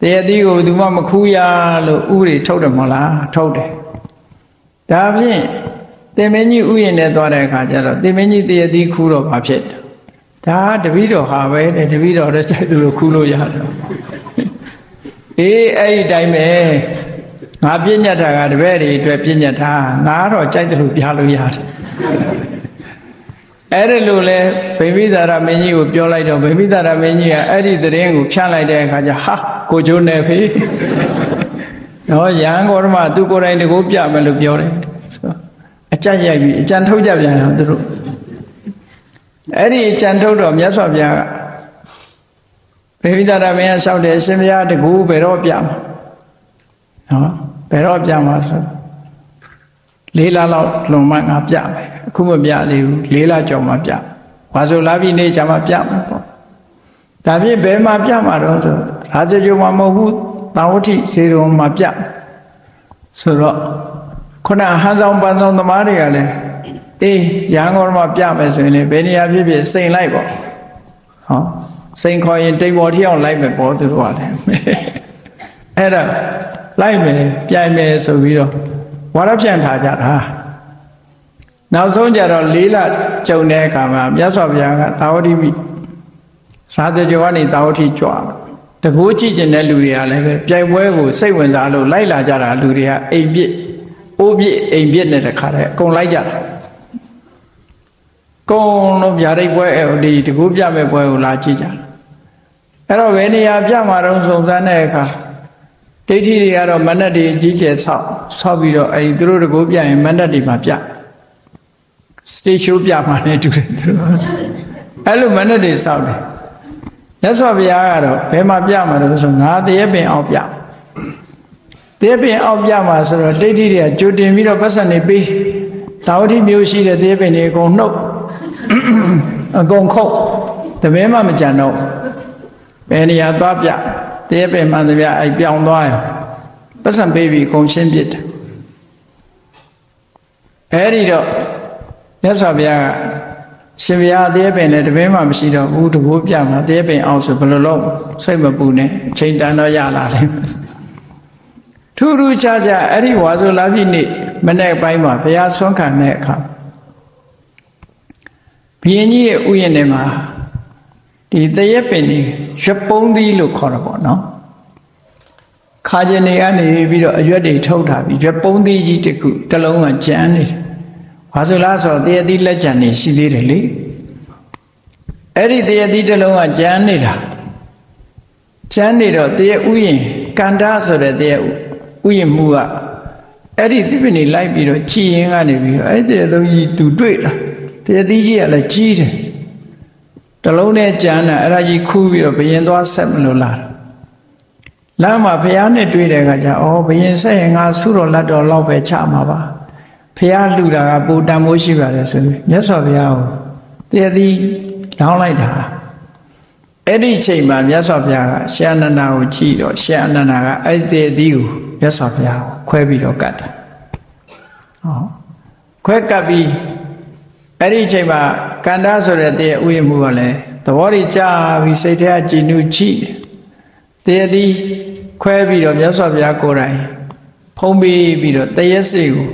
တရားတိကိုသူမှမခူးရလို့ဥပဒေထုတ်တယ်မဟုတ်လားထုတ်တယ်ဒါဖြင့်တင်မင်းကြီးဥယျာဉ်နဲ့သွားတဲ့အခါကျတော့တင်မင်းကြီးတရားတိခူးတော့ဘာဖြစ်ဒါတပည့်တော်ဟာပဲတဲ့တပည့်တော်တော့ကြိုက်လို့ခူးလို့ရတယ်အေးအဲ့ဒီတိုင်းပဲငါပြညတ်တာကတပည့်တွေအတွက်ပြညတ်တာငါတော့ကြိုက်တယ်လို့ပြလို့ရတယ်အဲ့ဒါလို့လဲဗိမိသာရမင်းကြီးကိုပြောလိုက်တော့ဗိမိသာရမင်းကြီးကအဲ့ဒီသတင်းကိုဖြန့်လိုက်တဲ့အခါကျဟာကိုကျိုးနေဖေးနော်ရဟန်းဂေါတမသူကိုယ်တိုင်တကူပြမယ်လို့ပြောတယ်ဆိုအကြံရိုက်ပြီးအကြံထုတ်ကြပြန်အောင်သူတို့အဲ့ဒီအကြံထုတ်တော့မြတ်စွာဘုရားကဗိမိသာရမင်းကလျှောက်တယ်ရှင်ဘုရားတကူဘယ်တော့ပြမှာနော်ဘယ်တော့ပြမှာဆို4 လလောက်လွန်မှငါပြမယ်အခုမပြသေးဘူး4 လကျော်မှပြဝါဆိုလာပြီနေကြမှာပြမှာပေါ့ဒါဖြင့်ဘယ်မှာပြမှာတော့ဆိုရာဇဂိုမှာမဟုတ်ဘူးသာဝတိဇေရုံမှာပြဆိုတော့ခုနဟန်ဆောင်ပန်းဆောင်သမားတွေကလည်းအေးရဟန်းဂေါတမပြမယ်ဆိုရင်လည်းဘယ်နေရာဖြစ်ဖြစ်စိန်လိုက်ပေါ့ဟောစိန်ခေါ်ရင်တိမ်ပေါ်ထီအောင်လိုက်မယ်ပေါ့သူတို့ကလည်းအဲ့ဒါလိုက်မယ်ပြိုင်မယ်ဆိုပြီးတော့ဝါရဖြန့်ထားကြတာနောက်ဆုံးကြတော့4 လကျုံတဲ့အခါမှာမြတ်စွာဘုရားကသာဝတိမိရာဇဂိုကနေသာဝတိကြွတကူကြည့်ကျင်တဲ့လူတွေကလည်းပဲပြိုင်ပွဲကိုစိတ်ဝင်စားလို့လိုက်လာကြတာလူတွေကအိမ်ပြစ်အိုးပြစ်အိမ်ပြစ်နဲ့တခါတည်းအကုန်လိုက်ကြတာကုန်းလုံးဗျာဒိတ်ပွဲဒီတကူပြမဲ့ပွဲကိုလာကြည့်ကြတယ်အဲ့တော့ဘယ်နေရာပြမှာတော့စုံစမ်းတဲ့အခါဒိဋ္ဌိတွေကတော့မဏ္ဍတွေအကြီးကျယ်ဆောက်ပြီးတော့အဲဒီသူတို့တကူပြရင်မဏ္ဍတွေမှာပြစတေးရှိုးပြမှာနဲ့တူတယ်သူတို့အဲ့လိုမဏ္ဍတွေဆောက်တယ်မြတ်စွာဘုရားကတော့ဘယ်မှာပြမှာလဲဆိုငါတရေပင်အောင်ပြတရေပင်အောင်ပြမှာဆိုတော့ဒိဋ္ဌိတွေကကြိုတင်ပြီးတော့ပတ်စံနေပေးသာဝတိမျိုးရှိတဲ့တရေပင်တွေအကုန်နှုတ်အကုန်ခုတ်တပင်းမှမကြံတော့ဘယ်နေရာသွားပြတရေပင်မှန်သမျှအဲ့ပြောင်းသွားရောပတ်စံပေးပြီးအကုန်ရှင်းပြစ်တယ်အဲ့ဒီတော့မြတ်စွာဘုရားကရှင်ဘုရားတရေပင်နဲ့တပင်းမှမရှိတော့ဘူးတကူပြမှာတရေပင်အောင်ဆိုဘယ်လိုလုပ်စိတ်မပူနဲ့အချိန်တန်တော့ရလာတယ်ထူးထူးခြားခြားအဲ့ဒီဝါဆိုလာပြီနေ့မနေ့ပိုင်းမှာဘုရားဆွမ်းခံတဲ့အခါဘ ရင်ကြီးရဲ့ဥယျာဉ်ထဲမှာဒီတရက်ပင်ကြီးရွက်ပုံးသီးလို့ခေါ်တာပေါ့နော်ခါကျင်တွေကနေပြီးတော့အရွက်တွေထုတ်ထားပြီးရွက်ပုံးသီးကြီးတစ်လုံးကကျန်နေတယ်ဘာဆိုလားဆိုတော့တရက်သီးလက်ကျန်နေရှိသေးတယ်လေအဲ့ဒီတရက်သီးတစ်လုံးကကျန်နေတာကျန်နေတော့တရက်ဥယျာဉ်ကန္တာဆိုတဲ့တရက်ဥယျာဉ်မူကအဲ့ဒီသစ်ပင်တွေလိုက်ပြီးတော့ကြည်ရင်ကနေပြီးတော့အဲ့ဒီသုံးကြီးသူတွေ့တာတရက်သီးကြီးကလည်းကြီးတယ်တလုံးနဲ့ကြမ်းတာအဲ့ဒါကြီးခူးပြီးတော့ဘယင်သွားဆက်မလို့လာလမ်းမှာဘုရားနဲ့တွေ့တဲ့အခါကျဩဘယင်ဆက်ရင်ငါဆုတော်လက်တော်လောက်ပဲချမှာပါဘုရားလှူတာကပူတန်မိုးရှိပါတယ်ဆိုပြီးမြတ်စွာဘုရားကိုတရက်သီးလောင်းလိုက်တာအဲ့ဒီချိန်မှာမြတ်စွာဘုရားကရှင်အနန္ဒာကိုကြည့်တော့ရှင်အနန္ဒာကအဲ့ဒီတရက်သီးကိုမြတ်စွာဘုရားကိုခွဲပြီးတော့ကတ်တာခွဲကပ်ပြီးအဲ့ဒီအချိန်မှာကန္တာဆိုတဲ့တရားဥယျာဉ်မှုကလည်းသဘောတွေကြာပြီးစိတ်ထဲကကြည်နူးကြည့်တရားသည်ခွဲပြီးတော့မြတ်စွာဘုရားကိုယ်တိုင်ဖုံးပေးပြီးတော့တရက်စိတ်ကို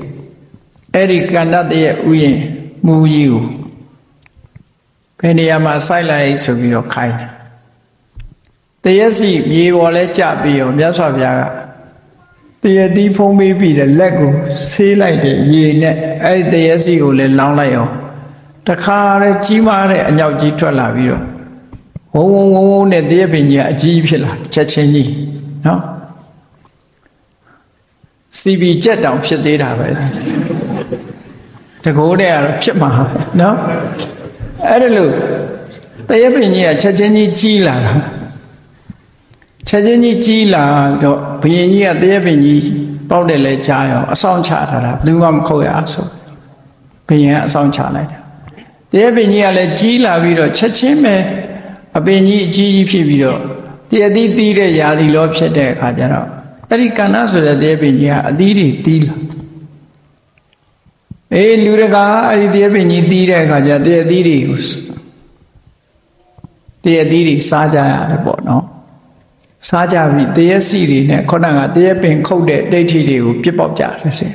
အဲ့ဒီကန္တာတရားဥယျာဉ်မှုကြီးကိုဘယ်နေရာမှာစိုက်လိုက်ဆိုပြီးတော့ခိုင်းတယ်တရက်စိမြေပေါ်လဲကြပြီးတော့မြတ်စွာဘုရားကတရက်သည်ဖုံးပေးပြီးတဲ့လက်ကိုဆေးလိုက်တဲ့ရေနဲ့အဲ့ဒီတရက်စိကိုလည်းလောင်းလိုက်အောင်တခါရဲကြီးမားတဲ့အညောက်ကြီးထွက်လာပြီးတော့ဝုန်းဝုန်းဝုန်းဝုန်းနဲ့တရက်ပင်ကြီးကအကြီးဖြစ်လာချက်ချင်းကြီးနော်စီပီကြက်တောင်ဖြစ်သေးတာပဲတကိုးတဲ့ကတော့ဖြစ်မှာနော်အဲ့ဒါလို့တရက်ပင်ကြီးကချက်ချင်းကြီးကြီးလာတာချက်ချင်းကြီးကြီးလာတော့ဘုရင်ကြီးကတရက်ပင်ကြီးပေါက်တယ်လဲကြားရောအဆောင်ချထားတာဘယ်သူမှမခုတ်ရအောင်ဆိုဘုရင်ကအဆောင်ချလိုက်တာတရားပင်ကြီးကလည်းကြီးလာပြီးတော့ချက်ချင်းပဲအပင်ကြီးအကြီးကြီးဖြစ်ပြီးတော့တရားသီးသီးတဲ့ຢာသီလောဖြစ်တဲ့အခါကျတော့အဲ့ဒီကန္နာဆိုတဲ့တရားပင်ကြီးကအသီးတွေသီးလာလူတကာအဲ့ဒီတရားပင်ကြီးသီးတဲ့အခါကျတရားသီးတွေကိုတရားသီးတွေစားကြရတယ်ပေါ့နော်စားကြပြီးတရားစီတွေနဲ့ခေါင်းကတရားပင်ခုတ်တဲ့ဒိဋ္ဌိတွေကိုပြစ်ပေါက်ကြတယ်ဆို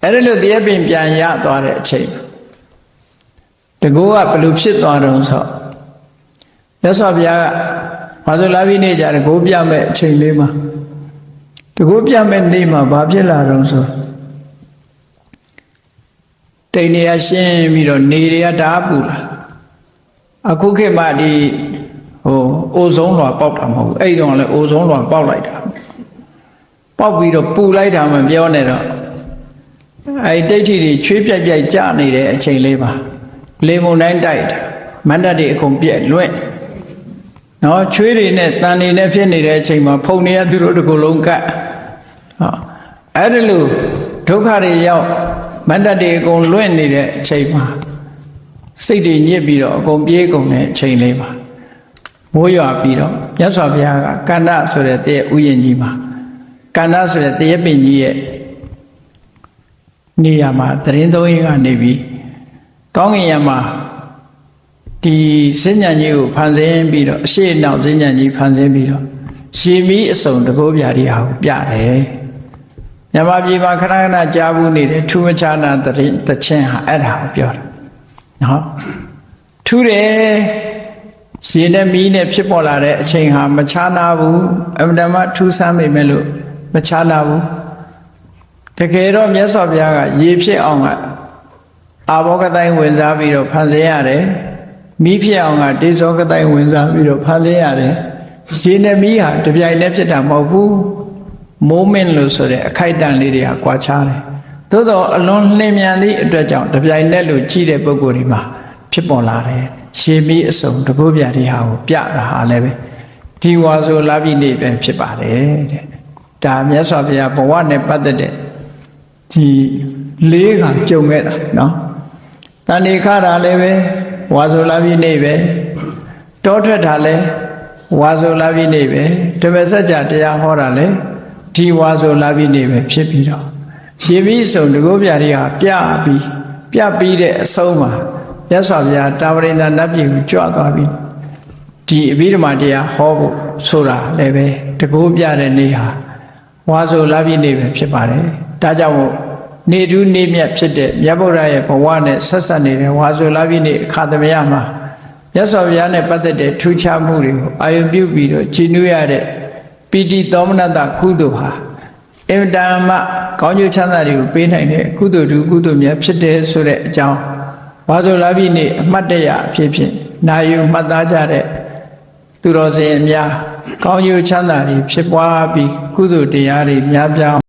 အဲ့ဒါလို့တရားပင်ပြန်ရသွားတဲ့အချိန်တကူကဘယ်လိုဖြစ်သွားတော့ဆိုမြတ်စွာဘုရားကဘာဆိုလာပြီးနေကြတယ်ကိုပြမဲ့အချိန်လေးမှာတကူပြမဲ့နေ့မှာဘာဖြစ်လာတော့ဆိုတိမ်နေရရှင်းပြီးတော့နေတွေကဓာပူလာအခုခေတ်မှဒီအိုဆုံးလွှာပေါက်တာမဟုတ်ဘူးအဲ့တုန်းကလည်းအိုဆုံးလွှာပေါက်လိုက်တာပေါက်ပြီးတော့ပူလိုက်တာမှပြောနေတော့အဲ့ဒိဋ္ဌိတွေချွေးပြိုက်ပြိုက်ကျနေတဲ့အချိန်လေးပါလေမုန်တိုင်းတိုက်မန္တတွေအကုန်ပြက်လွင့်နော်ချွေးတွေနဲ့တန်တွေနဲ့ဖြစ်နေတဲ့အချိန်မှာဖုန်တွေကသူတို့တစ်ခုလုံးကတ်အဲ့ဒါလို့ဒုက္ခတွေရောက်မန္တတွေအကုန်လွင့်နေတဲ့အချိန်မှာစိတ်တွေညစ်ပြီးတော့အကုန်ပြေးကုန်တဲ့အချိန်လေးပါမိုးရွာပြီးတော့မြတ်စွာဘုရားကကန္တဆိုတဲ့တရားဥယျာဉ်ကြီးမှာကန္တဆိုတဲ့တရားပင်ကြီးရဲ့နေရာမှာတရင်သုံးရင်ကနေပြီးကောင်းကင်ယံမှာဒီစဉ္ညာကြီးကိုဖန်ဆင်းပြီးတော့အရှိအနောက်စဉ္ညာကြီးဖန်ဆင်းပြီးတော့ရေမီးအစုံတကောပြာတွေဟာကိုပြတယ်မြန်မာပြည်မှာခဏခဏကြားဘူးနေတဲ့ထူးမခြားနာတခြင်းဟာအဲ့ဒါကိုပြောတာနော်ထူးတယ်ရေနဲ့မီးနဲ့ဖြစ်ပေါ်လာတဲ့အချိန်ဟာမခြားနာဘူးအမှန်တမ်းထူးဆန်းမိမယ်လို့မခြားနာဘူးတကယ်တော့မြတ်စွာဘုရားကရေဖြစ်အောင်ကအာဘောကတိုင်းဝင်စားပြီးတော့ဖန်ဆင်းရတယ်မီးဖြစ်အောင်ကဒေဇောကတိုင်းဝင်စားပြီးတော့ဖန်ဆင်းရတယ်ရေနဲ့မီးဟာတပြိုင်တည်းဖြစ်တာမဟုတ်ဘူးမိုးမင်းလို့ဆိုတဲ့အခိုက်အတန့်လေးတွေကကွာခြားတယ်သို့တော့အလွန်လျင်မြန်သည့်အတွက်ကြောင့်တပြိုင်တည်းလို့ကြည့်တဲ့ပုဂ္ဂိုလ်တွေမှာဖြစ်ပေါ်လာတယ်ရေမီးအစုံတကောပြာတွေဟာကိုပြတာဟာလည်းပဲဒီဝါဆိုလာပြီးနေပဲဖြစ်ပါတယ်တဲ့ဒါမြတ်စွာဘုရားဘဝနဲ့ပတ်သက်တဲ့ဒီလေးကကြုံခဲ့တာနော်တဏှိခါတာလည်းပဲဝါဆိုလာပြီးနေပဲတောထွက်တာလည်းဝါဆိုလာပြီးနေပဲဓမ္မစကြာတရားဟောတာလည်းဒီဝါဆိုလာပြီးနေပဲဖြစ်ပြီးတော့ရေပြီးဆုံးတကောပြာတွေဟာပြပြီးတဲ့အဆုံးမှာမြတ်စွာဘုရားတာဝရိန္ဒနတ်ပြည်ကိုကြွသွားပြီးဒီအဘိဓမ္မာတရားဟောဖို့ဆိုတာလည်းပဲတကောပြတဲ့နေ့ဟာဝါဆိုလာပြီးနေပဲဖြစ်ပါတယ်ဒါကြောင့် နေတူးနေမြတ်ဖြစ်တဲ့မြတ်ဗုဒ္ဓရဲ့ဘဝနဲ့ဆက်ဆက်နေတဲ့ဝါဆိုလပြည့်နေ့အခါသမယမှာမြတ်စွာဘုရားနဲ့ပတ်သက်တဲ့ထူးခြားမှုတွေကိုအာရုံပြုပြီးတော့ကြည်နူးရတဲ့ပိဋိသောမနတကုသိုလ်ဟာအင်တန်မှကောင်းကျိုးချမ်းသာတွေကိုပေးနိုင်တဲ့ကုသိုလ်တူကုသိုလ်များဖြစ်တယ်ဆိုတဲ့အကြောင်းဝါဆိုလပြည့်နေ့အမှတ်တရအဖြစ်ဖြင့်နာယူမှတ်သားကြတဲ့သူတော်စင်များကောင်းကျိုးချမ်းသာတွေဖြစ်ပွားပြီးကုသိုလ်တရားတွေများပြား